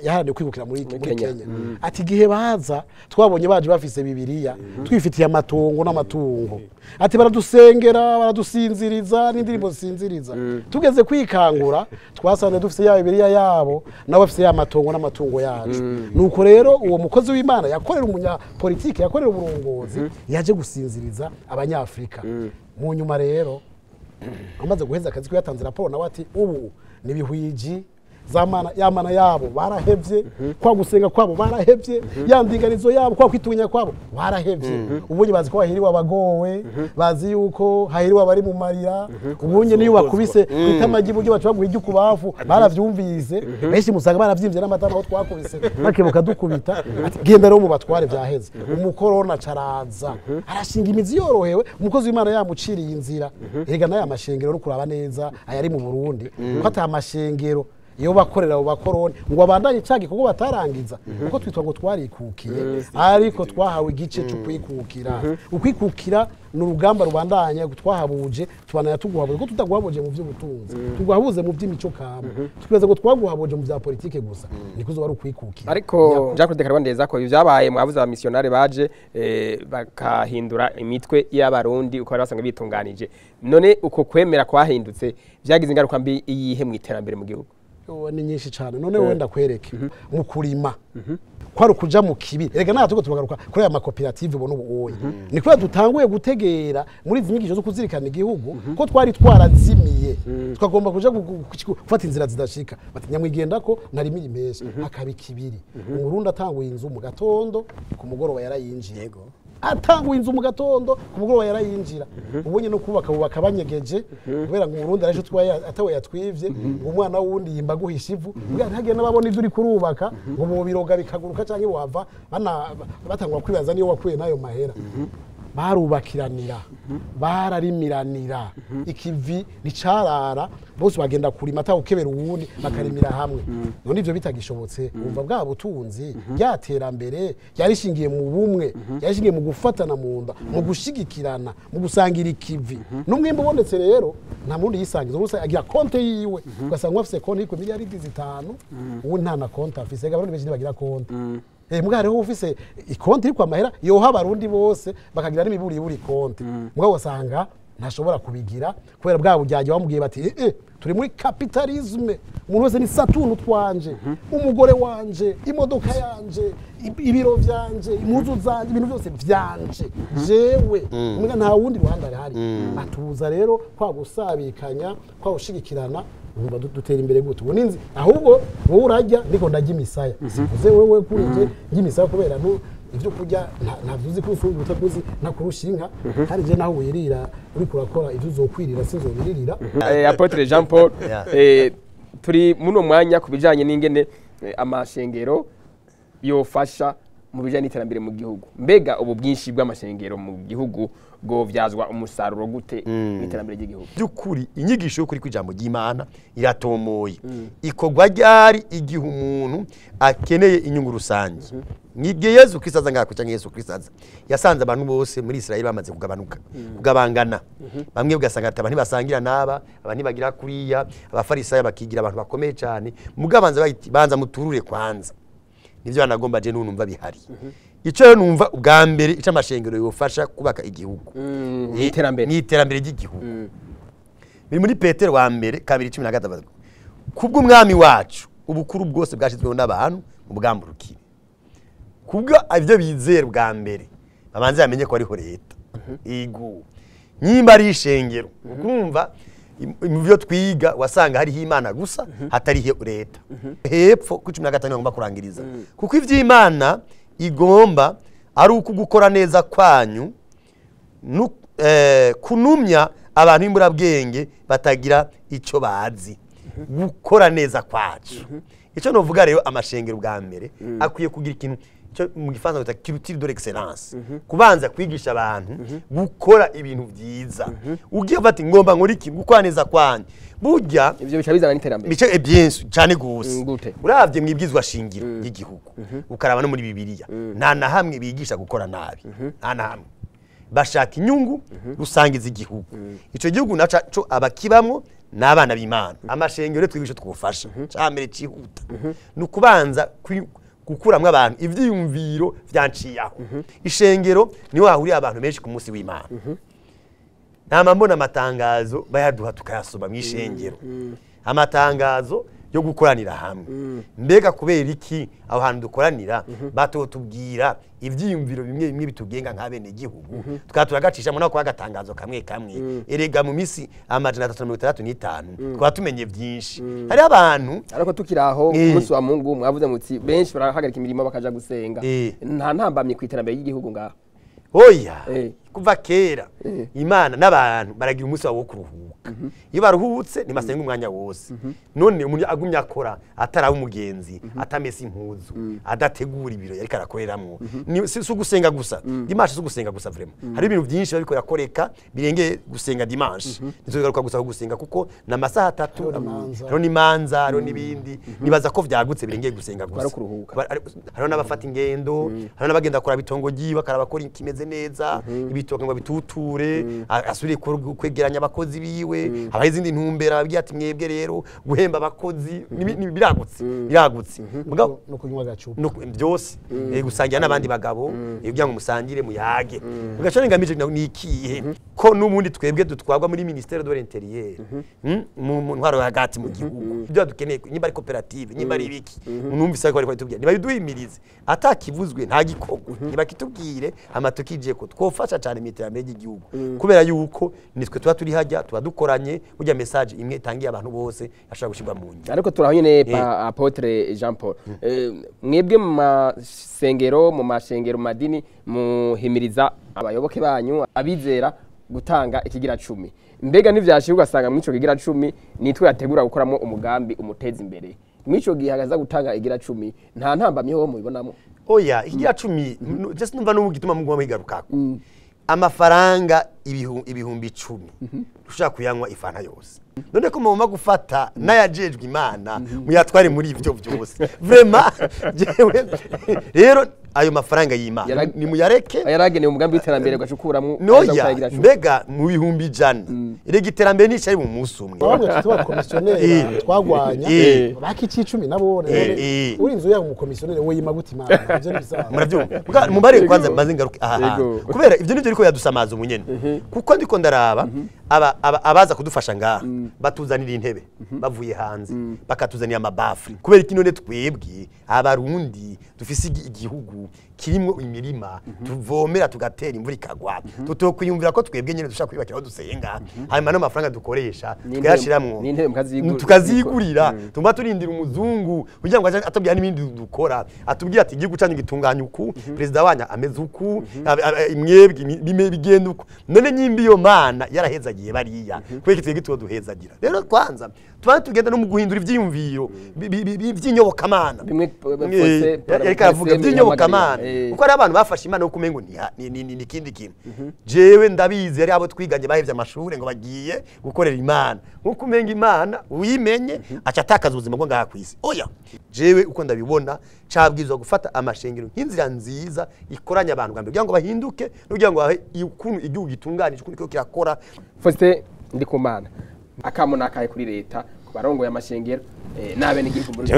yaharaniye kwigukira muri Kenya ati gihe baza twabonye baje bafise Bibiliya twifitiye amatongo n'amatungo ati baradusengera baradusinziriza n'indirimbo zisinziriza tugeze kwikangura twasanze dufise ya Bibiliya yabo nabo bafise ya matongo n'amatungo yacu nuko rero uwo mukozi w'Imana yakorera umunya politike yakorera uburongozi yaje gusinziriza abanyafrika mu nyuma rero amaze guheza akazi ko yatanze raporo nawe ati ubu nibihwiji yamana yabo barahevye kwa gusenga kwabo barahevye yandinganizo yabo kwa kwitunya kwabo barahevye ubunye bazi ko hahiriwa abagowe bazi yuko hahiriwa abari mu marira ubunye niyo bakubise kwitamaji buryo bacu baguhijya kubafu baravyumvise benshi musanga baravyimvye n'amatama aho twakubise bakebuka dukubita ati genda rero mu batware vyaheze umukorona caraza arashinga imizi yorohewe umukozi w'Imana yamuciriye inzira ega nayo amashengero no kuraba neza ayari mu Burundi ko ata amashengero iyo bakorera bakorone ngo abandanye cagi kuko batarangiza kuko twitwa ngo twarikukiye ariko twahawe igice cyo kwikukira ukwikukira n'urugamba rubandanya twahabuje tubanaya tuguhabuje ko tutaguhabuje mu by'ubutunzi tuguhabuze mu by'imico kama tweze ngo twaguhabuje mu bya politike gusa nikuzo bari ukwikukira ariko Jacques de Karwandeza ko byabaye mu abuza abamissionnaire baje bakahindura imitwe y'abarundi uko bari basanga bitunganije none uko kwemera kwahindutse byagize ingaruka mbi iyihe mu iterambere mu gihugu ni nyinshi cyane none wenda kwereke mu kurima kwari ukuja mu kibi erega natwe tubagaruka kuri aya makoperative ubona ubuye ni kubera dutanguye gutegera muri izi nyigisho zo kuzirikana igihugu ko twari twarazimiye twagomba kuja gufata inzira zidashika bati nyamwigenda ko narimira imesha akaba ikibiri umurundi atanguye inzu mu gatondo ku mugoroba yarayinjiye atanguye inzu mu gatondo ku mugoroba yarayinjira ubonye no kubaka banyegeje kubera ngo umurundi araje atawe yatwivye ngo umwana wundi yimba guhisha ivu bwa ntagenda babona ivyo uri kurubaka ngo mu biroga bikaguruka canke wava batangura kwibaza niyo wakuye nayo mahera barubakiranira bararimiranira ikivi nicarara bose bagenda kurima atawukebera uwundi bakarimira hamwe none ivyo bitagishobotse umva bwa butunzi ryaterambere yarishingiye mu bumwe yarishingiye mu gufatana mu nda mu gushigikirana mu gusangira ikivi n'umwimbo ubonetse rero nta mundi yisangiza gusa agira konte yiwe ugasanga afise konte yiko miliyaridi 5 ubu nta na konte afise gabarundi benshi bagira konte mbwa hariho ufise ikonti iri kwa mahera yoha abarundi bose bakagira n'imiburi konti mbwa wasanga ntashobora kubigira kubera bwa bujyaje bamubwiye bati turi muri capitalisme umuntu wese ni satuntu twanje umugore wanje imodoka yanje ibiro vyanje impuzu zanje ibintu byose vyanje jewe mbwa nta wundi ruhande ari atuza rero kwa gusabikanya kwa gushigikirana umva dutera imbere gute ubuninzi ahubwo wowe urajya ndiko ndajya imisaya sivuze wewe kurije ngimisaya kubera ivyo kurya ntavyuzi ko ufunga utakuzi nakurusha inka hari je naho wirira uri kurakora ivyo uzokwirira sinzobiririra Apotre Jean Paul turi muno mwanya kubijanye n'ingene amashengero yofasha mu bijanye n'iterambere mu gihugu mbega ubu bwinshi bw'amashengero mu gihugu go vyazwa umusaruro gute n'iterambere ry'igihugu byukuri inyigisho yo kuri kwijambo ry'Imana iratomoye ikogwa ryari igihe umuntu akeneye inyungu rusange nibye Yesu Kristo azanga kuca Yesu Kristo yasanze abantu bose muri Israeli bamaze kugabanuka kugabangana bamwe ugasanga abantu basangira naba abantu bagira kuriya abafarisayo bakigira abantu bakomeye cyane mugabanza banza muturure kwanza nivyo banagomba je numva bihari ico numva ubwa mbere ica amashengero yofasha kubaka igihugu n'iterambere ry'igihugu biri muri Petero wa mbere Kabiri 13 kubwo umwami wacu ubukuru bwose bwashizweho n'abantu ubwamburukire kubwo ivyo bizera bwa mbere babanze yamenye ko ariho leta igu nyimba ari ishengero ukumva muvyo twiga wasanga hariho Imana gusa hatariho leta hepfo ku 15 ngomba kurangiriza kuko ivy'Imana igomba ari uko gukora neza kwanyu kunumya abantu imbura bwenge batagira ico bazi gukora neza kwacu ico novuga rero amashengero bwa mbere akwiye kugira ikintu mu gifaransa bita culture de l'excellence kubanza kwigisha abantu gukora ibintu byiza ugiye bati ngomba nkora iki gukora neza kwanyu burya ivyo bicabizana n'iterambere bice bien cyane gose uravye mwibwizwa shingiro y'igihugu ukaraba no muri Bibiliya nta na hamwe bigisha gukora nabi nta na hamwe bashaka inyungu rusangiza igihugu ico gihugu naco abakibamwo n'abana b'Imana amashengero twigisha twufasha cyambere cihuta nukubanza gukuramwe abantu ivyiyumviro vyanciyaho ishengero ni wahuriye abantu benshi ku munsi w'Imana nama mbona amatangazo bayaduha tukayasoma mw'ishengero amatangazo yo gukoranira hamwe mbega kubera iki aho hantu dukoranira batotubwira ivyiyumviro bimwe bitugenga nk'abene gihugu tugacisha mu nako agatangazo kamwe erega mu misi amajana 335 twatumenye byinshi hari abantu ariko tukiraho umunsi wa Mungu mwavuze mutsi benshi barahagarika imirimo bakaja gusenga nta ntambamye kwiterambere y'igihugu ngaho oya kuva kera Imana n'abantu baragira umunsi wo kuruhuka iyo baruhutse ni masenga umwanya wose none umuntu agumya akora ataraho umugenzi atamese impuzu adategura ibiro yari karakoreramwo si ugusenga gusa dimanche gusenga gusa vraiment hari ibintu byinshi babiko yakoreka birenge gusenga dimanche nizogaruka gusa gusenga kuko na masaha 3 rero ni manza rero nibindi nibaza ko vyagutse birenge gusenga gusa hari n'abafata ingendo hari n'abagenda akora bitongo giba karabakora kimeze neza ibitoke ngo bituture asubire kwegeranya abakozi biwe abaye izindi ntumbera bagiye ati mwebwe rero guhemba abakozi biragutse no kunywa gacupa byose gusangira n'abandi bagabo kugira ngo musangire muyage ugaca ngamije nikihe ko ko n'ubundi twebwe dutwagwa muri ministère de l'intérieur mu ntwaro hagati mu gihugu ibyo dukeneye nimba ari koperative nimba ari ibiki numvise ko ari tubwira niba biduhimirize atakivuzwe nta gikogwa niba kitubwire amatukije ko twofasha cyane mu iterambere ry'igihugu kubera yuko nitwe tuba turi hajya tuba dukoranye burya message imwe itangiye abantu bose ashaka gushirwa mu nyuma ariko turaho nyene Apotre Jean Paul mwebwe mu masengero mu mashengero madini muhimiriza abayoboke banyu abizera gutanga ikigira 10 mbega n'ivyashije ugasanga mwico kigira 10 nitwe yategura gukoramo umugambi umuteza imbere mwico gihagaza gutanga igira 10 nta ntambamye ho mubibonamo oya ikigira 10 just numva no gituma mugoma higarukako amafaranga ibihumbi 10 dushaka kuyanywa ifana yose none ko mugomba gufata nayajejwe Imana muyatware muri ivyo byose vraiment jewe rero ayo mafaranga y'Imana ni muyareke ayarageneye umugambi w'iterambere gacukuramwo noya mbega mu bihumbi 100 irege iterambere ni cyari mu musi umwe bamwe tuba komisioneri twagwanya baki 10 nabo uri inzu ya mu komisioneri we yima guti Imana ivyo bizaza muravyumva mubare kwanza maze ngaruke aha kubera ivyo nivyo riko yadusamaza umunyene kuko ndiko ndaraba abaza kudufasha ngaha batuzanira intebe bavuye hanze bakatuzanira amabafu kubera iki none twebwe abarundi dufise igihugu kirimo imirima tuvomera tugatera imvura ikagwa tutokwiyumvira ko twebwe nyene dushaka kwibakira aho dusenga hanyuma no mafaranga dukoresha twashiramwo tukazigurira tumba turindira umuzungu kugira ngo atubwira n'ibindi dukora atubwira ati igihugu cyanyu gitunganya uku president wanya ameze uku mwebwe bigenda uko none nyimbi yo Mana yarahezagiye bariya kweki twebwe tuwo duhezagira rero kwanza tuba tugenda no mu guhindura ivyiyumviro by'inyobokamana bimwe bose yareka avuga by'inyobokamana uko ari abantu bafashe Imana uko mengo ni kindi kintu jewe ndabizi ari abo twiganye bahevye amashure ngo bagiye gukorera Imana uko menga Imana uyimenye aca atakaza ubuzima bwo ngaha kwisi oya jewe uko ndabibona cabwizwa gufata amashengero nk'inzira nziza ikoranya abantu gambe kugira ngo bahinduke kugira ngo ukuntu igihugu gitunganije ukuntu kirakora Faustin Ndikumana akamo nakaye kuri leta kubarongo y'amashengero nabe n'igihugu muri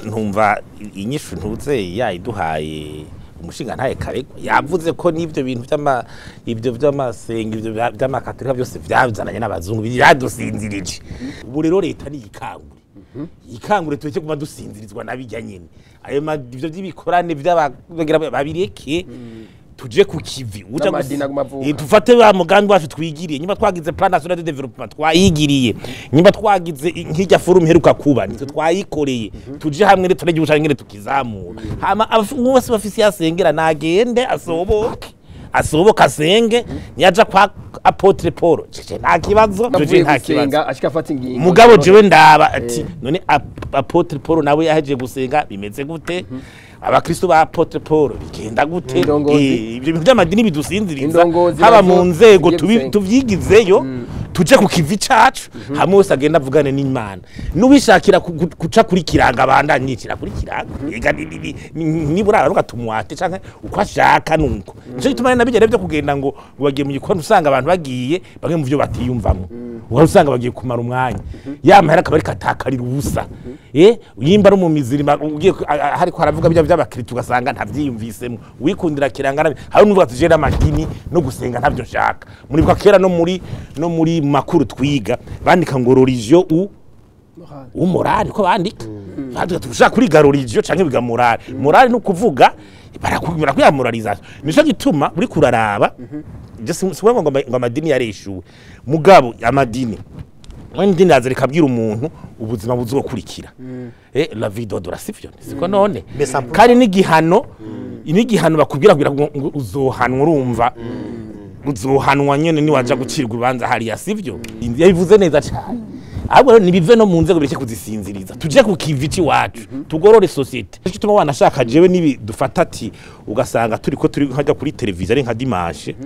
ntumva inyishu ntuze yayiduhaye umushinga ntaye kare yavuze ko n'ivyo bintu by'amasenga ivyo by'amakatolika byose byazananye n'abazungu biradusinzirije ubu rero leta ni ikangure tuweke kuma dusinzirizwa nabijya nyene ayo ivyo by'ibikorane by'abagira babireke tuje ku kivi tufate ba mugambi wacu twigiriye nyuma twagize plan national de development twayigiriye nyuma twagize nk'ijya forum heruka kuba nitwe twayikoreye tuje hamwe rero tunagiye ushangire tukizamura hama bose bafisi yasengera nagende asoboka asenge niyaja kwa Apotre Paul nta kibazo tuje nta kibazo ashika afata ingingo mugabo jewe ndaba ati none Apotre Paul nawe yaheje gusenga bimeze gute abakristo ba Apotre Paul bigenda gute ibyo bintu by'amadini bidusinziriza haba mu nzego tuvyigizeyo tuje ku kivi cacu hamwe wose agenda avugane n'Imana nubishakira guca kuri kiranga bandanyikira kuri kiranga ega nibura rugatumwate canke uko ashaka nuko nico gituma nabigere byo kugenda ngo bagiye mu gikoni usanga abantu bagiye bamwe mu byo batiyumvamo usanga bagiye kumara umwanya yamahera akabari katakarira ubusa uyimba ari mu mizirima ugiye hariko haravuga by'abakristo ugasanga ntavyiyumvisemo wikundira kiranga hari n'uvuga ati je n'amadini no gusenga ntavyo nshaka muri kwa kera no muri makuru twiga bandika ngo religion morale ko bandika tushaka kuri religion canke biga morale no kuvuga barakubwira kwiyamoralization nico gituma uri kuraraba je siwe ngo amadini yareshuwe mugabo amadini mwindi ndaze rekabwira umuntu ubuzima buzokurikira la vie d'odora sivyo siko none kandi n'igihano bakubwira ngo uzohanwa urumva uzohanwa nyene ni waja gucirwa ubanza hariya sivyo yabivuze neza cyane ahubwo nibive no mu nzego bireke kuzisinziriza tuje ku kivici wacu tugorore societe cyo tuma wanashaka jewe nibi dufata ati ugasanga turi hajya kuri televiziyo ari nka dimanche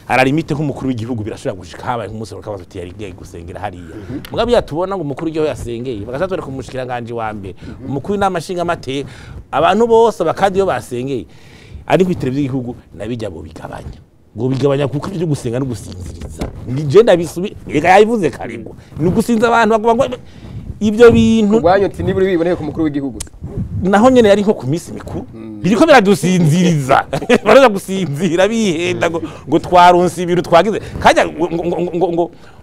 aralimite nk'umukuru w'igihugu birashobora gushika habaye nk'umusoro kabazo ati yari gusengera hariya mugabe yatubona ngo umukuru w'igihugu yasengeye bagashatore kumushikira nganje wa mbere umukuru n'amashinga amateka abantu bose bakadi yo basengeye ari ku televiziyo y'igihugu nabijya bo bigabanya ngo bigabanya kuko ibyo gusenga no gusinziriza nije ndabisubi ega yayivuze karingo ni gusinza abantu bavuga ngo ibyo bintu ubwanyo ati niburi biboneye ku mukuru w'igihugu naho nyene yari nko ku misi mikuru biriko biradusinziriza baraza gusinzira bihenda ngo twaronse ibintu twagize kajya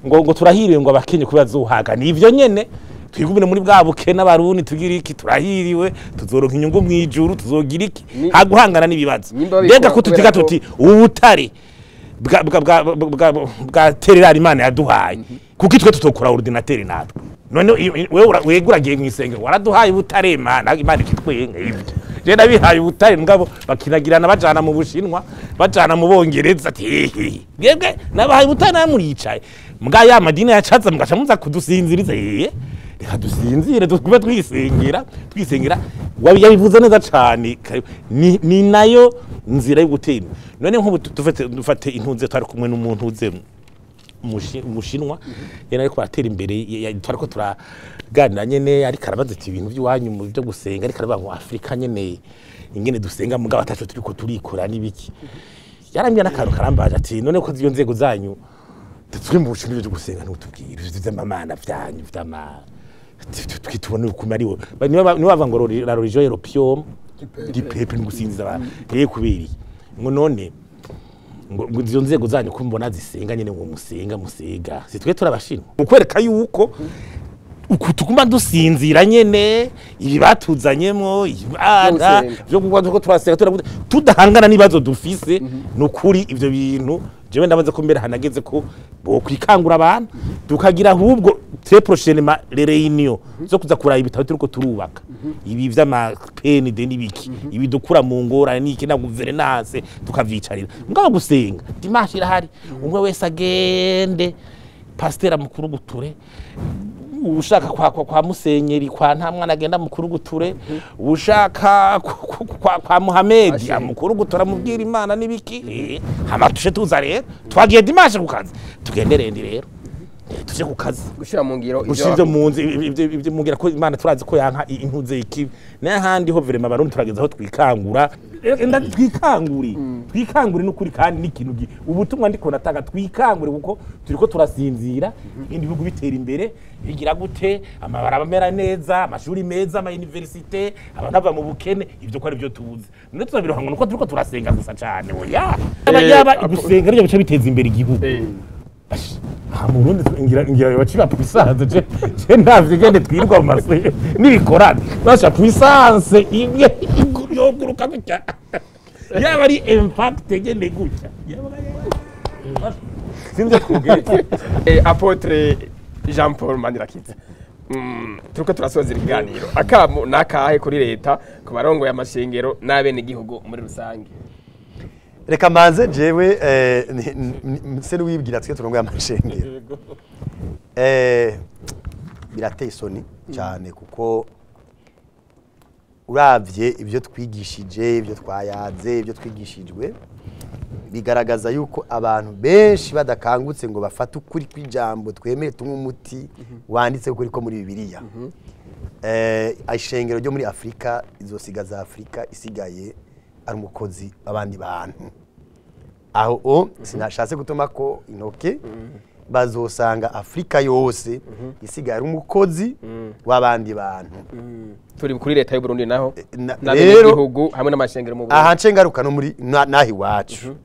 ngo turahiriwe ngo abakenye kuba zohaga nivyo nyene twigumire muri bwa bukene abarundi tugira iki turahiriwe tuzoronka inyungu mu ijuru tuzogira iki haguhangana n'ibibazo mbega ko tutiga tuti ubutare bwa terera Imana yaduhaye kuko itwe tutokora ordinateur natwe none wewe uragiye mwisengero waraduhaye ubutare Imana ikitwenga ivyo je nabihaye ubutare ngabo bakinagirana bajana mu Bushinwa bajana mu Bongereza ati yebwe nabahaye ubutare namuricaye mbwa ya madini yacaza mugaca muza kudusinziriza reka dusinzire tukube twisengera yabivuze neza cyane ni nayo nzira yo gutera none nko dufate intunze twari kumwe n'umuntu uze Mushinwa yana ariko batera imbere twariko turaganira nyene ariko arabaza ati ibintu by'iwanyu mu byo gusenga ariko aravuga ngo Afrika nyene ingene dusenga mugabo ataco turiko turikora nibiki yarambye n'akantu karambaje ati none ko ziyo nzego zanyu turi mu bushinwa byo gusenga ntutubwire vy'amana byanyu vy'amana twitubona uko ariwo niba bava ngo la religion européenne di peuple ngusinziza ba kubiri ngo none ngo izo nzego zanyu ko mbona zisenga nyene ngo musega sitwe turabashina ukwereka yuko ukutuguma dusinzira nyene ibi batuzanyemo ibana byo kugwa ko turasenga tudahangana nibazo dufise nukuri ivyo bintu jewe ndabaze ko mbere hanageze ko bo kwikangura abantu tukagira ahubwo très prochainement les réunions zo kuza kuraba ibitabo turiko turubaka ibi vy'amapeni de nibiki ibi dukura mu ngora niki na governance tukavyicarira mugabo gusenga dimanche irahari umwe wese agende pasteur mukuru guture ushaka kwa musenyeri kwa nta mwana agenda mukuru guture ushaka kwa Muhammad mukuru gutora mubwira Imana nibiki hamatushe tuza rero twagiye dimanche kukazi tugenderendi rero tuje kukazi gushira mu ngiro ivyo munzi ivyo mugira ko Imana turazi ko yanka intuze iki n'ahandi ho verema barundi turageza aho twikangura twikangure n'ukuri kandi n'ikintu ubutumwa ndiko natanga twikangure kuko turiko turasinzira ibindi bihugu bitera imbere bigira gute amabaraba mera neza amashuri meza ama université abantu bava mu bukene ivyo ko ari byo tubuze none tuzabirohango nuko turiko turasenga gusa cyane oya yaba gusenga ryo bice biteza imbere igihugu Murundi ngira baciba puissance je ndavye gende twirwa mu mase nibikorana basha puissance imwe yoguruka gutya yaba ari impact gende gutya sinze kugete apotre Jean Paul Manirakiza turiko turasoza ibiganiro akamo nakahe kuri leta ku barongo y'amashengero n'abene igihugu muri rusange reka manze jewe se n'uwibwira twe turongo y'amashengero birateye isoni cyane kuko uravye ibyo twigishije ibyo twayaze ibyo twigishijwe bigaragaza yuko abantu benshi badakangutse ngo bafate ukuri kw'ijambo twemeye tumwe umuti wanditse kuri ko muri Bibiliya ishengero ryo muri Afrika izosigaza Afrika isigaye ari umukozi abandi bantu aho sinashatse gutuma ko intoke bazosanga Afrika yose isigaye ari umukozi w'abandi bantu turi kuri leta y'u Burundi naho n'igihugu hamwe n'amashengero mu Burundi aha cengaruka no muri nahi wacu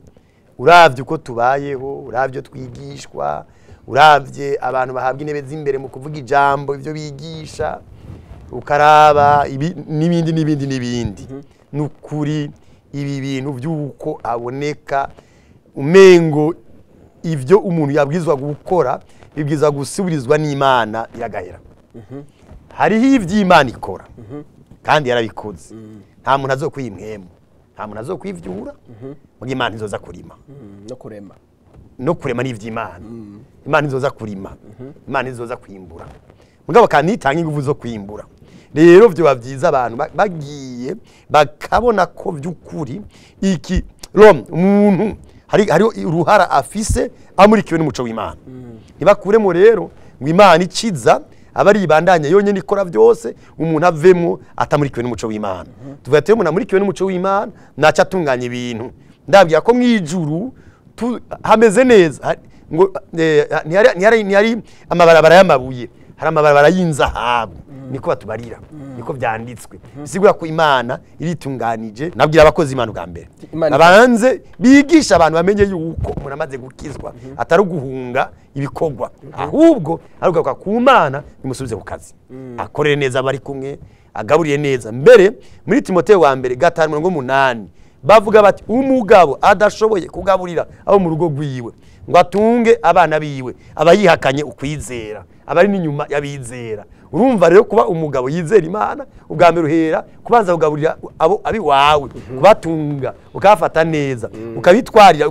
uravye uko tubayeho uravye twigishwa uravye abantu bahabwa intebe z'imbere mu kuvuga ijambo ivyo bigisha ukaraba n'ibindi nukuri ibi bintu by'uko aboneka umengo ivyo umuntu yabwizwa gukora bibwiza gusubirizwa n'Imana iragahera hariho ivy'Imana ikora kandi yarabikoze nta muntu azokwimwemo nta muntu azokwivyura mu Imana izoza kurima no kurema n'ivy'Imana Imana izoza kurima Imana izoza kwimbura mugabo kandi itanga ingufu zo kwimbura rero byo bavyiza abantu bagiye bakabona ko by'ukuri iki umuntu hari uruhara afise amurikiwe n'umuco w'Imana nibakuremo rero ngo Imana iciza abari ibandanya yonyene ikora byose umuntu avemo atamurikiwe n'umuco w'Imana tuvuga ati umuntu amurikiwe n'umuco w'Imana naca atunganya ibintu ndabwira ko mwijuru hameze neza ngo ntiyari amabarabara y'amabuye hari amabarabara y'inzahabu niko batubarira niko vyanditswe bisigura ko Imana iritunganije nabwira abakozi Imana bwa mbere abanze bigisha abantu bamenye yuko umuntu amaze gukizwa atari guhunga ibikorwa ahubwo arugaruka ku Mana nimusubize ku kazi akorere neza bari kumwe agaburiye neza mbere muri Timoteyo wa mbere 5:8 bavuga bati umugabo adashoboye kugaburira abo mu rugo rwiwe ngo atunge abana biwe abayihakanye ukwizera abari n'inyuma yabizera urumva rero kuba umugabo yizera Imana ubwa mbere uhera kubanza kugaburira abo abi wawe kubatunga ukafata neza ukabitwarira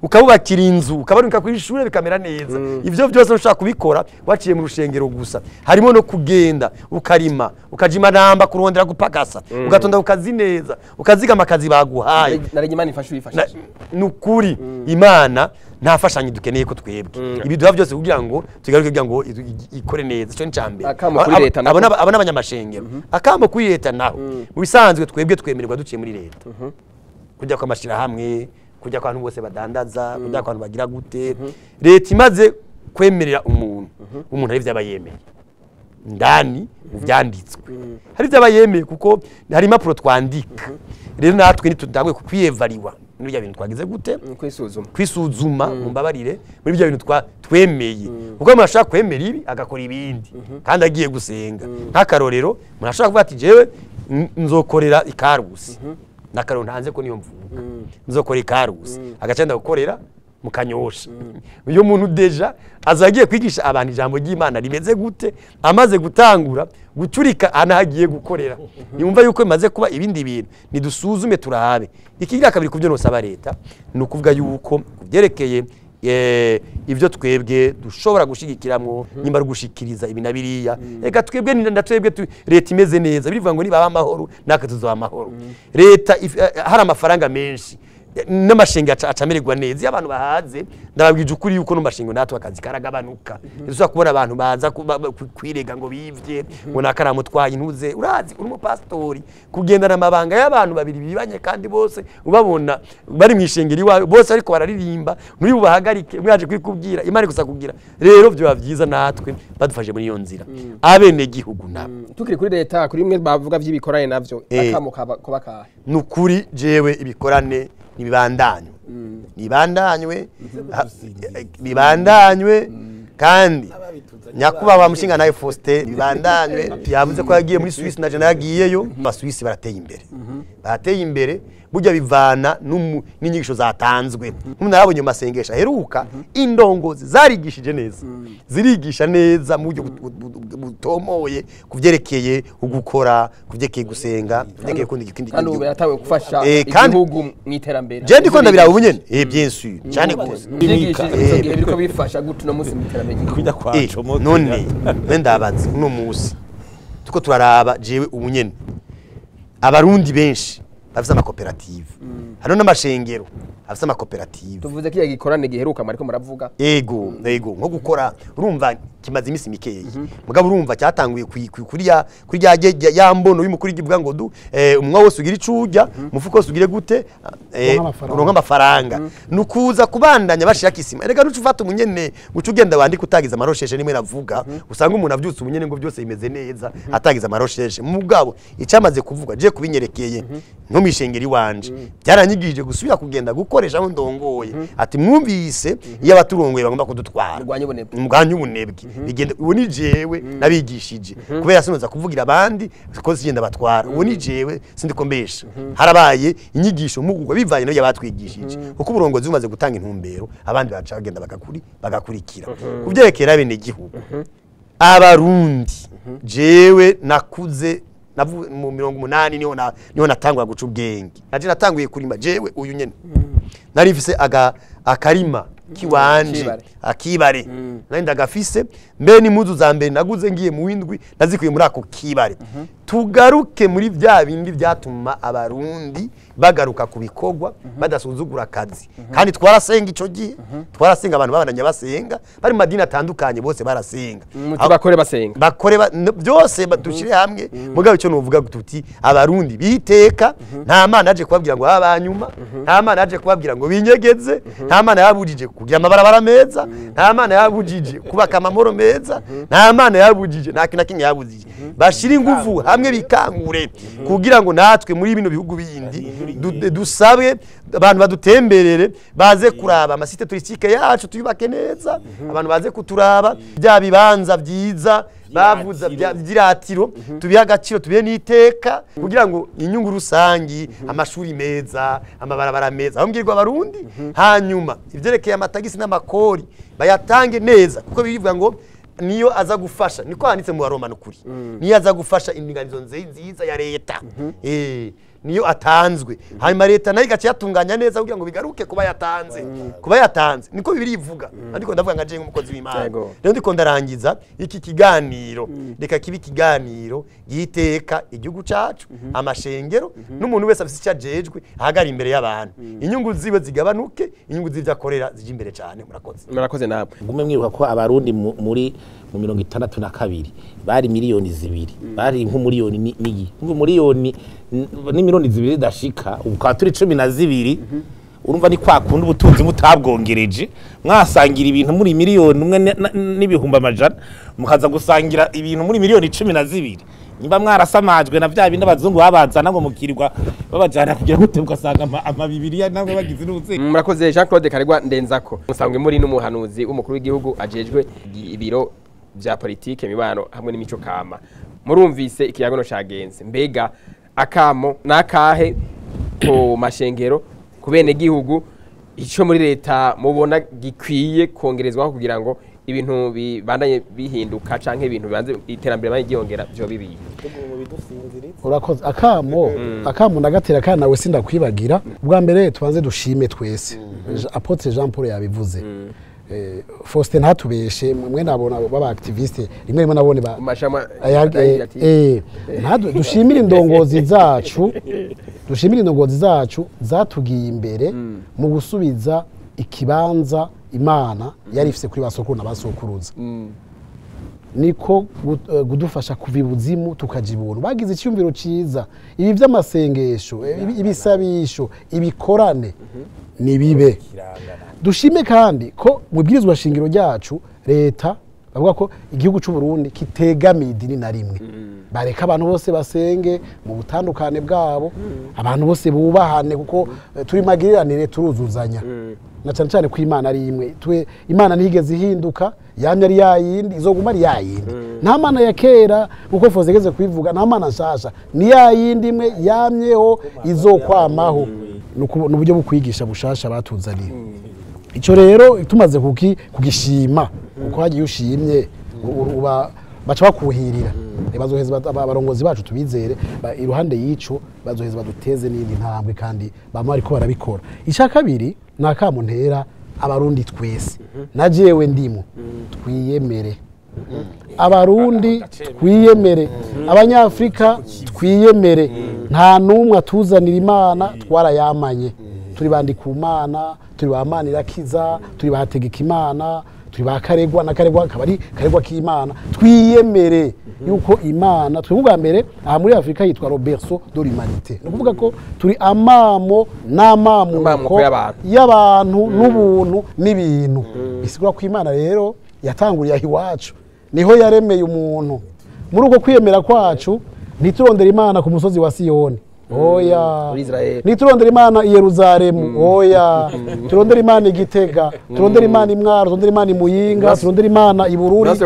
ukabubakira inzu ukabaruka kuri ishure bikamera neza ivyo byose ushaka kubikora waciye mu rushengero gusa harimo no kugenda ukarima ukajima namba kurondera gupagasa ugatonda ukazi neza ukazigama akazi baguhaye narije Imana ifasha uyifasha nukuri Imana ntafashanye dukeneye ko twebwe ibi duha byose kugira ngo tugaruke kugira ngo ikore neza cyo ncambere abo n'abanyamashengero akamo kuri leta naho mu bisanzwe twebwe twemererwa duciye muri leta kujya kwa mashira hamwe kujya kwa abantu bose badandaza kujya kwa abantu bagira gute leta imaze kwemerera umuntu ari vyabayemeye ndani uvyanditswe hari vyabayemeye kuko hari impapuro twandika rero natwe nitudangwe kwiyevaliwa muri bya bintu twagize gute kwisuzuma mumbabarire muri bya bintu twemeye kuko murashaka kwemera ibi agakora ibindi kandi agiye gusenga ntakarorero murashaka kuvuga ati jewe nzokorera ikarusi nakaro ntanze ko niyo mvuga nzokora ikarusi agacenda gukorera mukanyosha uyo muntu deja azagiye kwigisha abantu ijambo ry'Imana rimeze gute amaze gutangura gucurika anahagiye gukorera yumva yuko imaze kuba ibindi bintu nidusuzume turahabe ikigira kabiri kubyo nosaba leta nukuvuga yuko byerekeye ivyo twebwe dushobora gushigikiramwo nyimba rugushikiriza ibi nabiriya eka twebwe ndatwebwe leta imeze neza birivuga ngo niba amahoro naka tuzoba amahoro leta hari amafaranga menshi n'amashinga acamererwa neza abantu bahaze ndababwije ukuri yuko no mashingo natwe akazi karagabanuka uza kubona abantu baza kwirega ngo bivye ngo nakaramo twaye intuze urazi uri mu pastori kugendana amabanga y'abantu babiri bibanye kandi bose ubabona bari mwishengeri wawe bose ariko bararirimba muri bubahagarike mwaje kwikubwira Imana gusa kugira rero byo bavyiza natwe badufashe muri iyo nzira abene gihugu nabo tukiri kuri leta kuri imwe bavuga vy'ibikorane navyo akamo kubaka nukuri jewe ibikorane bibandanywe kandi nyakubahwa mushinga nawe Faustin bibandanywe yavuze ko yagiye muri Swiss na je nagiyeyo Abaswisi barateye imbere burya bivana n'inyigisho zatanzwe umuntu arabonye masengesha heruka indongozi zarigishije neza zirigisha neza mu buryo butomoye kuvyerekeye ugukora kuvyerekeye gusenga kuvyerekeye kundi ikindi kandi ubu yatawe gufasha igihugu mw'iterambere je ndiko ndabira ubunyene bien sûr cyane gose biriko bifasha gutu no musi mw'iterambere kujya kwacu none ndabaza uno musi tuko turaraba jewe ubunyene abarundi benshi bafite amakoperative hano n'amashengero afite amakoperative tuvuze ko yagikorane giheruka mariko muravuga ego nko gukora urumva kimaze imisi mikeyi mugabo urumva cyatanguye kuri ya mbono y'umukuru igivuga ngo du umwa wose ugira icujya mufuko wose ugire gute uronka amafaranga nukuza kubandanya bashaka isima rega nucu ufata umunyene guca ugenda wandika utagiza amarosheshe nimwe navuga usanga umuntu avyutse umunyene ngo byose bimeze neza atagiza amarosheshe mugabo icamaze kuvuga je kubinyerekeye no mishengeri wanje byaranyigije gusubira kugenda gukoresha aho ndongoye ati mwumvise iyo abaturongoye bagomba kudutwara muganye ubunebwe bigenda uwo ni jewe nabigishije kubera sinoza kuvugira abandi ko zigenda batwara uwo ni jewe sindiko mbesha harabaye inyigisho mugugwa bivanye no yabatwigishije kuko uburongozi bumaze gutanga intumbero abandi baca bagenda bagakurikira kuvyerekera bene gihugu abarundi jewe nakuze mu 80 niho natangwa guca ubwenge naje natanguye kurima jewe uyu nyene nari mfise akarima kiwanje akibare nari ndagafise mbe ni muzu za mbere naguze ngiye mu windwi nazikuye muri ako kibare tugaruke muri bya bindi byatuma abarundi bagaruka ku bikorwa badasuzugura akazi kandi twarasenga ico gihe twarasenga abantu babandanya basenga bari mu madini atandukanye bose barasenga bakore basenga bakore byose dushire hamwe mugabo ico nuvuga tuti abarundi biteka nta mana aje kubabwira ngo abanyuma nta mana aje kubabwira ngo binyegeze nta mana yabujije kugira amabarabara meza nta mana yabujije kubaka amahoro meza nta mana yabujije nta kintu kimwe yabujije bashira ingufu hamwe bikangure kugira ngo natwe muri bino bihugu bindi dusabe abantu badutemberere baze kuraba amasite turistique yacu tuyubake neza abantu baze kuturaba bya bibanza byiza bavuza byiratiro tubiha agaciro tubihe n'iteka kugira ngo inyungu rusangi amashuri meza amabarabara meza ahongirwa abarundi hanyuma ivyerekeye amatagisi n'amakori bayatange neza kuko bivuga ngo niyo aza gufasha niko handitse mu Baroma n'ukuri niyo aza gufasha indinganizo nziza ya leta niyo atanzwe hanyuma leta nayo igace yatunganya neza kugira ngo bigaruke kuba yatanze niko bibiri ivuga ariko ndavuga nka je nk'umukozi w'Imana rero ndiko ndarangiza iki kiganiro reka kibi kiganiro giteka igihugu cacu amashengero n'umuntu wese afite cyajejwe ahagara imbere y'abantu inyungu zibe zigabanuke inyungu zivya korera zije imbere cyane murakoze nawe gume mwibuka ko abarundi muri mu 62 bari miliyoni 2 bari nk'umuriyoni n'umuriyoni ni miliyoni 2 dashika ukaba turi 12 urumva ni kwa kundi ubutunzi mutabwongereje mwasangira ibintu muri miliyoni umwe n'ibihumbi amajana mukaza gusangira ibintu muri miliyoni 12 niba mwarasamajwe na vya bindi abazungu babazana ngo mukirirwa babajana kugira gute ugasanga amabibiriya namwe bagize n'ubutse. Murakoze Jean Claude Karegwa Ndenzako musangwe muri n'umuhanuzi w'umukuru w'igihugu ajejwe ibiro vya politike mibano hamwe n'imico kama. Murumvise ikiyagono cagenze mbega akamo nakahe ko mashengero kubene gihugu ico muri leta mubona gikwiye kongerezwaho kugira ngo ibintu bibandanye bihinduka canke ibintu bibanze iterambere bayigiyongera byo bibiye. Urakoze akamo nagatera kana nawe sindakwibagira ubwa mbere tubanze dushime twese Apotre Jean Paul yabivuze Faustin ntatubeshe mwe nabona baba activiste rimwe nabone ba dushimira indongozi zacu zatugiye imbere mu gusubiza ikibanza Imana yari ifise kuri basokuru na basokuruza niko gudufasha kuvibuzimu tukajibura bagize icyumviro ciza ibi by'amasengesho ibisabisho ibikorane nibibe dushime kandi ko mubwirizwa shingiro ryacu leta bavuga ko igihugu cy'u Burundi kitegamiye idini na rimwe bareka abantu bose basenge mu butandukane bwabo abantu bose bubahane kuko turi magiriranire turuzuzanya na cyane cyane ku Imana ari imwe Imana ntigeze ihinduka yamye ari yayindi izoguma ari yayindi nta mana ya kera uko fozegeze kubivuga nta mana nshasha ni yayindi imwe yamyeho izokwamaho n'uburyo bwo kwigisha bushasha batuzaniye ico rero tumaze kugishima uko hagiye ushimye baca bakuhirira bazoheza abarongozi bacu tubizere iruhande yico bazoheza baduteze n'indi ntambwe kandi bamwe ariko barabikora icya kabiri nakamuntera abarundi twese najewe ndimo twiyemere abarundi twiyemere abanyafrika twiyemere nta numwe atuzanira Imana twarayamanye turi bandi ku Mana turi bamanira kiza turi bategeka Imana turi bakaregwa na karegwa kabari karegwa k'Imana twiyemere yuko Imana twivuga mbere aha muri Afrika yitwa Roberto de l'humanité no kuvuga ko turi amamo n'amamuko y'abantu n'ubuntu n'ibintu bisigura ko Imana rero yatanguriye aho iwacu niho yaremeye umuntu muri uko kwiyemera kwacu ntiturondera Imana ku musozi wa Siyoni oya niturondera Imana i Yerusalemu oya turondera Imana i Gitega turondera Imana i Mwaro turondera Imana i Muyinga turondera Imana i Burundi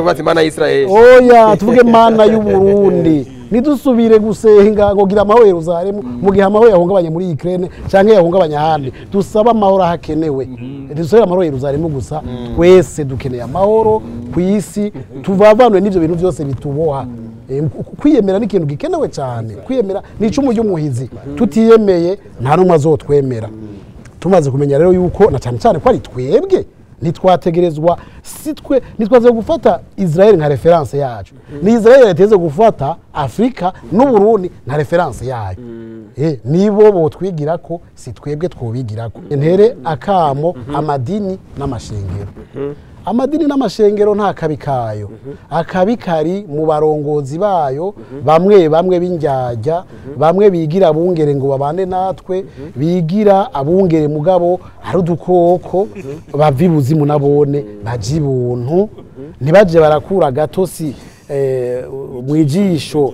oya tuvuge Imana y'u Burundi nidusubire gusenga ngo gira amahoro Yerusalemu mu gihe amahoro yahungabanye muri Ukraine canke yahungabanye ahandi dusaba amahoro hakenewe dusubire amahoro Yerusalemu gusa twese dukeneye amahoro ku isi tuvavanwe n'ivyo bintu byose bituboha kwiyemera ni ikintu gikenewe cyane kwiyemera ni icumu ry'umuhizi tutiyemeye nta numwe azotwemera tumaze kumenya rero yuko na cyane cyane ko ari twebwe ntitwategerezwa sitwe nitwaze gufata Israel nka reference yacu ni Israel yateze gufata Afrika n'Uburundi nka reference yayo nibo bo twigira ko sitwebwe twobigira ko ntere akamo amadini n'amashengero amadini n'amashengero nta kabi kayo akabi kari mu barongozi bayo bamwe bamwe b'indyarya bamwe bigira abungere ngo babane natwe bigira abungere mugabo ari udukoko bava ibuzimu nabone baje ibuntu ntibaje barakura gatosi mwijisho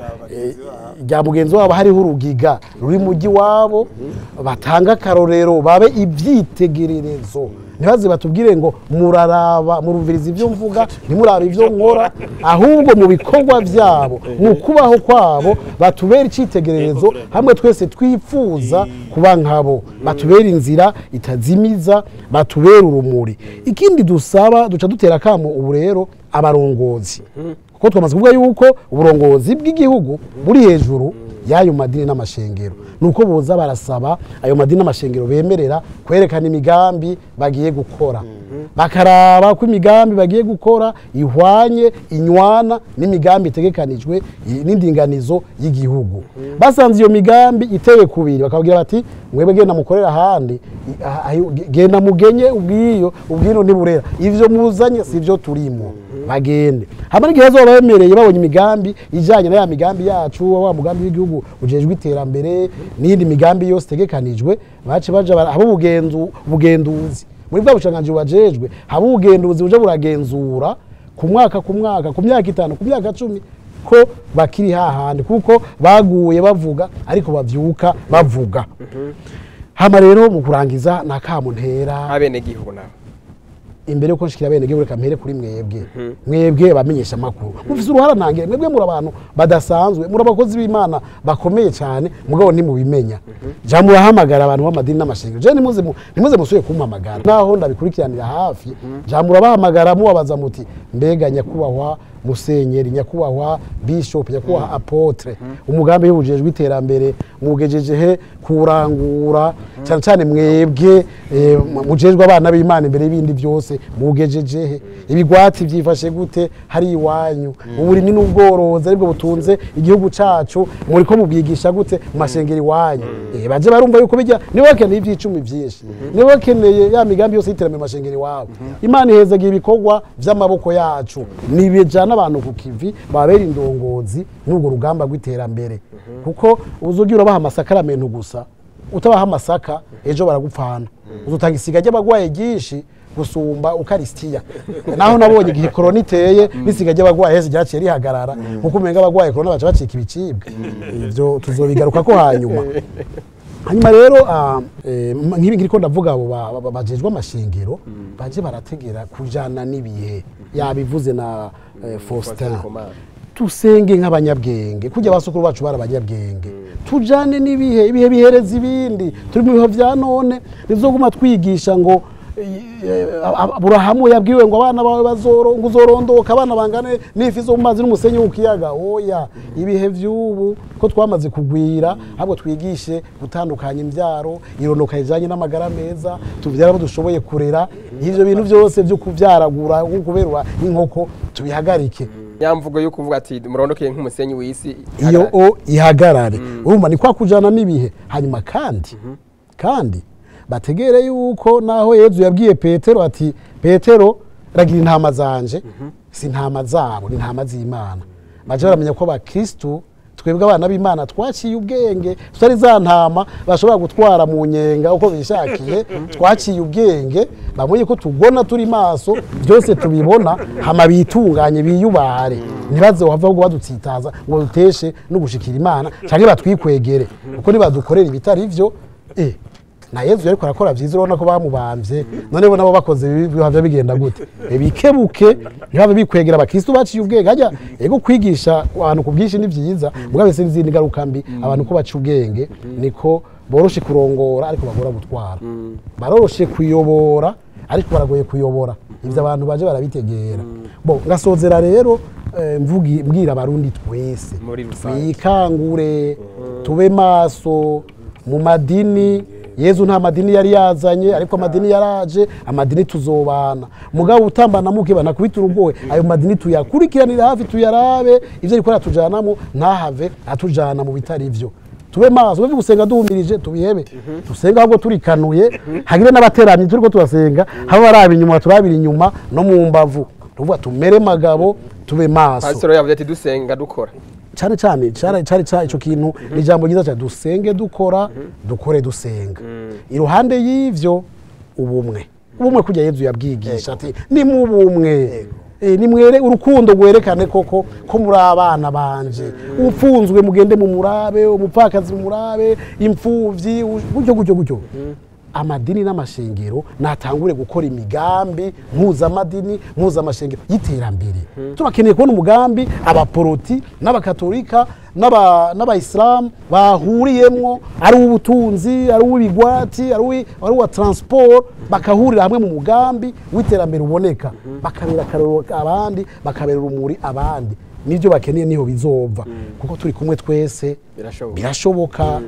rya mugenzi wabo hariho urugiga ruri mugi wabo batanga karorero babe ivyitegererezo ntibaze batubwire ngo muraraba murumviriza ibyo mvuga ntimuraba ibyo nkora ahubwo mu bikorwa byabo mu kubaho kwabo batubera icitegererezo hamwe twese twifuza kuba nkabo batubera inzira itazimiza batubera urumuri ikindi dusaba duca dutera kamo ubu rero abarongozi kuko twamaze kuvuga yuko uburongozi bw'igihugu buri hejuru y'ayo madini n'amashengero nuko boza barasaba ayo madini n'amashengero bemerera kwerekana imigambi bagiye gukora bakaraba ko imigambi bagiye gukora ihwanye inywana n'imigambi itegekanijwe n'indinganizo y'igihugu basanze iyo migambi iteye kubiri bakabwira bati mwebwe genda mukorera ahandi genda mugenye ubwino ntiburera ivyo muzanye sivyo turimo bagende hamwe n'igihe bazoba bemereye babonye imigambi ijanye na ya migambi yacu wa mugambi w'igihugu ujejwe iterambere n'indi migambi yose tegekanijwe bace baja abo bugenduzi muri bwa bushanganje bajejwe haba ubugenduzi buje buragenzura ku mwaka ku myaka 5 ku myaka 10 ko bakiri hahandi kuko baguye bavuga ariko bavyuka bavuga hama rero mu kurangiza nakamuntera abene gihugu nawe imbere yuko nshikira bene gihugu kamere kuri mwebwe bamenyesha makuru mufise uruhara ntangere mwebwe muri abantu badasanzwe muri abakozi b'Imana bakomeye cyane mugabo ni mubimenya ja murahamagara abantu b'amadini n'amashengero je nimuze musuye kumpamagara naho ndabikurikiranira hafi ja murabahamagara mubabaza muti mbega nyakubahwa musenyeri nyakubahwa bishop nyakubahwa apotre umugambi w'ubujejwe iterambere mugejeje he kurangura cyane cyane mwebwe mujejwe abana b'Imana imbere y'ibindi byose mugejeje he ibigwati byifashe gute hari iwanyu uburimyi n'ubworozi aribwo butunze igihugu cacu muri ko mubwigisha gute mu mashengero iwanyu baje barumva yuko bijya ni bakeneye ivyicumi byinshi ni bakeneye ya migambi yose y'iterambere mu mashengero iwabo Imana ihezagira ibikorwa vy'amaboko yacu nibijana n'abantu ku kivi babera indongozi n'ubwo rugamba rw'iterambere kuko uzogira baha amasakaramentu gusa utabaha amasaka ejo baragupfana uzotanga isiga ry'abagwaye gishi gusumba ukaristiya naho nabonye igihe corona iteye bisiga ry'abagwaye heze ryaciye rihagarara kuko umenga abagwaye corona baca bacika ibicibwa ivyo tuzobigaruka ko hanyuma rero nk'ibi ngiriko ndavuga abo bajejwe amashengero baje barategera kujana n'ibihe yabivuze na Faustin tusenge nk'abanyabwenge kujya basukuru bacu barabanyabwenge tujane n'ibihe bihereza ibindi turi mu bihe vya none nizoguma twigisha ngo Aburahamu yabwiwe ngo abana bawe uzorondoka abana bangane n'ifi zo mu mazi n'umusenyi w'ukiyaga oya ibihe vy'ubu ko twamaze kugwira ahubwo twigishe gutandukanya imbyaro irondoka ijanye n'amagara meza tuvyara abo dushoboye kurera ivyo bintu byose byo kuvyaragura kuberwa inkoko tubihagarike nyamvugo yo kuvuga ati murondokeye nk'umusenyi w'isi iyo ihagarare urumva ni kwa kujana n'ibihe hanyuma kandi bategere yuko naho Yezu yabwiye Petero ati Petero ragira intama zanje si intama zabo ni intama z'Imana baje baramenya ko abakristo twebwe abana b'Imana twaciye ubwenge tutari za ntama bashobora gutwara mu nyenga uko bishakiye twaciye ubwenge bamenye ko tugona turi maso byose tubibona hama bitunganye biyubare ntibaze wava ngo badutsitaza ngo duteshe no gushikira Imana cyane batwikwegere uko nibadukorera ibitari ivyo na Yezu yariko arakora vyiza urabona ko bamubamvye none bo nabo bakoze bivyo bigenda gute bikebuke ntibabe bikwegera abakristo baciye ubwenge hajya ego kwigisha abantu kubwishi ni vyiza mugabe se n'izindi ngaruka mbi abantu ko baci ubwenge niko boroshe kurongora ariko bagora gutwara baroroshe kuyobora ariko baragoye kuyobora ivyo abantu baje barabitegera bo ngasozera rero mbwira abarundi twese twikangure tube maso mu madini Yezu nta madini yari yazanye ariko amadini yaraje, amadini tuzobana mugabo utambana mukibana kubita urugohe, ayo madini tuyakurikiranira hafi tuyarabe ivyo ariko aratujanamo ntahave atujana mu bitari ivyo. Tube maso byo gusenga duhumirije tubihebe, dusenga ahubwo turikanuye, hagire n'abateramye turiko turasenga haba baraba inyuma turabira inyuma no mu mbavu, tuvuga tumere magabo tube maso. Pastor yavuze ati dusenga dukora cyane ico kintu ni jambo ryiza cyane, dusenge dukora dukore dusenga. Iruhande y'ivyo ubumwe kujya Yezu yabwigisha ati ni mu bumwe nimwere urukundo gwerekane koko ko muri abana banje, upfunzwe mugende mu murabe, umupfakazi mu murabe, imfuvyi gutyo. Amadini n'amashengero natangure gukora imigambi mpuzamadini mpuzamashengero y'iterambere. Turakeneye kubona umugambi abaporoti n'abakatolika n'abayisilamu bahuriyemwo, ari ubutunzi, ari ubigwati, ari uwa transport, bakahurira hamwe mu mugambi w'iterambere uboneka, bakabera akaroro abandi, bakabera urumuri abandi. Nivyo bakeneye niho bizova, kuko turi kumwe twese birashoboka.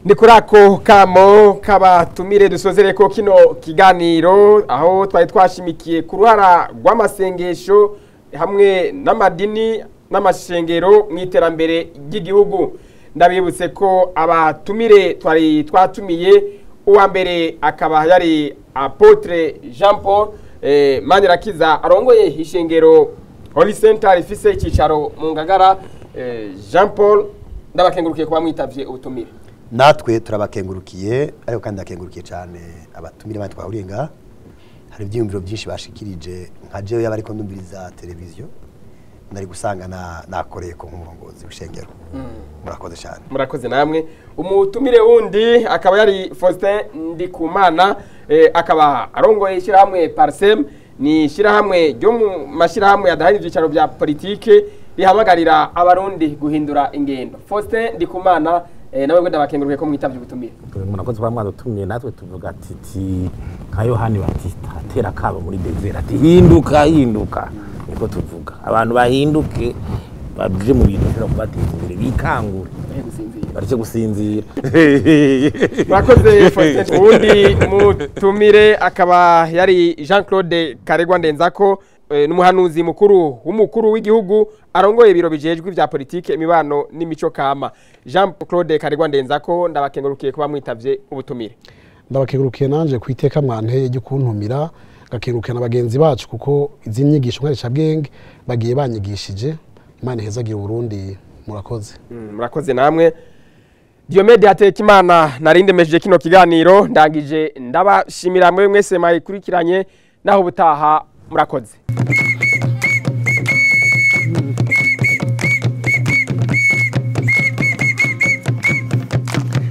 Ni kuri ako kamo kabatumire dusozereko kino kiganiro, aho twari twashimikiye ku ruhara rw'amasengesho hamwe n'amadini n'amashengero mu iterambere ry'igihugu. Ndabibutse ko abatumire twari twatumiye, uwa mbere akaba yari Apotre Jean Paul Manirakiza arongoye ishengero Holy Center rifise icicaro mu Ngagara. Jean Paul, ndabakengurukiye kuba mwitavye ubutumire. Natwe turabakengurukiye, ariko kandi akengurukiye cyane abatumire bandi twahuriye ngaha. Hari ibyiyumviro byinshi bashikirije, nka jewe yabariko ndumviriza televiziyo nari gusanga nakoreye ko nk'umurongozi w'ishengero. Murakoze cyane. Murakoze namwe. Umutumire wundi akaba yari Faustin Ndikumana, akaba arongoye ishyirahamwe Parsem, ni ishyirahamwe ryo mu mashyirahamwe yadahari ibyicaro bya politike rihamagarira abarundi guhindura ingendo. Faustin Ndikumana, nawe gwenda bakenguruke ko mwitavye ubutumire. Murakoze kwa mwana utumye, natwe tuvuga ati nka Yohani Batista atera kabo muri Bezera ati hinduka niko tuvuga, abantu bahinduke babije mu bintu byo kubateza imbere, bikangura bareke gusinzira. Murakoze Faustin. Ubundi mutumire akaba yari Jean Claude Karegwa Ndenzako, n'umuhanuzi mukuru w'umukuru w'igihugu arongoye ibiro bijejwe vya politike, imibano n'imico kama. Jean Claude Karegwa Ndenzako, ndabakengurukiye kuba mwitavye ubutumire. Ndabakengurukiye nanje kwiteka mwanteye ryo kuntumira, gakengurukiye n'abagenzi bacu kuko izi nyigisho nkarisha bwenge bagiye banyigishije. Imana ihezagira Burundi. Murakoze. Murakoze namwe. Diomede Hatekimana narinde mejeje kino kiganiro, ndangije ndabashimira mwe mwese mayikurikiranye, naho butaha murakoze.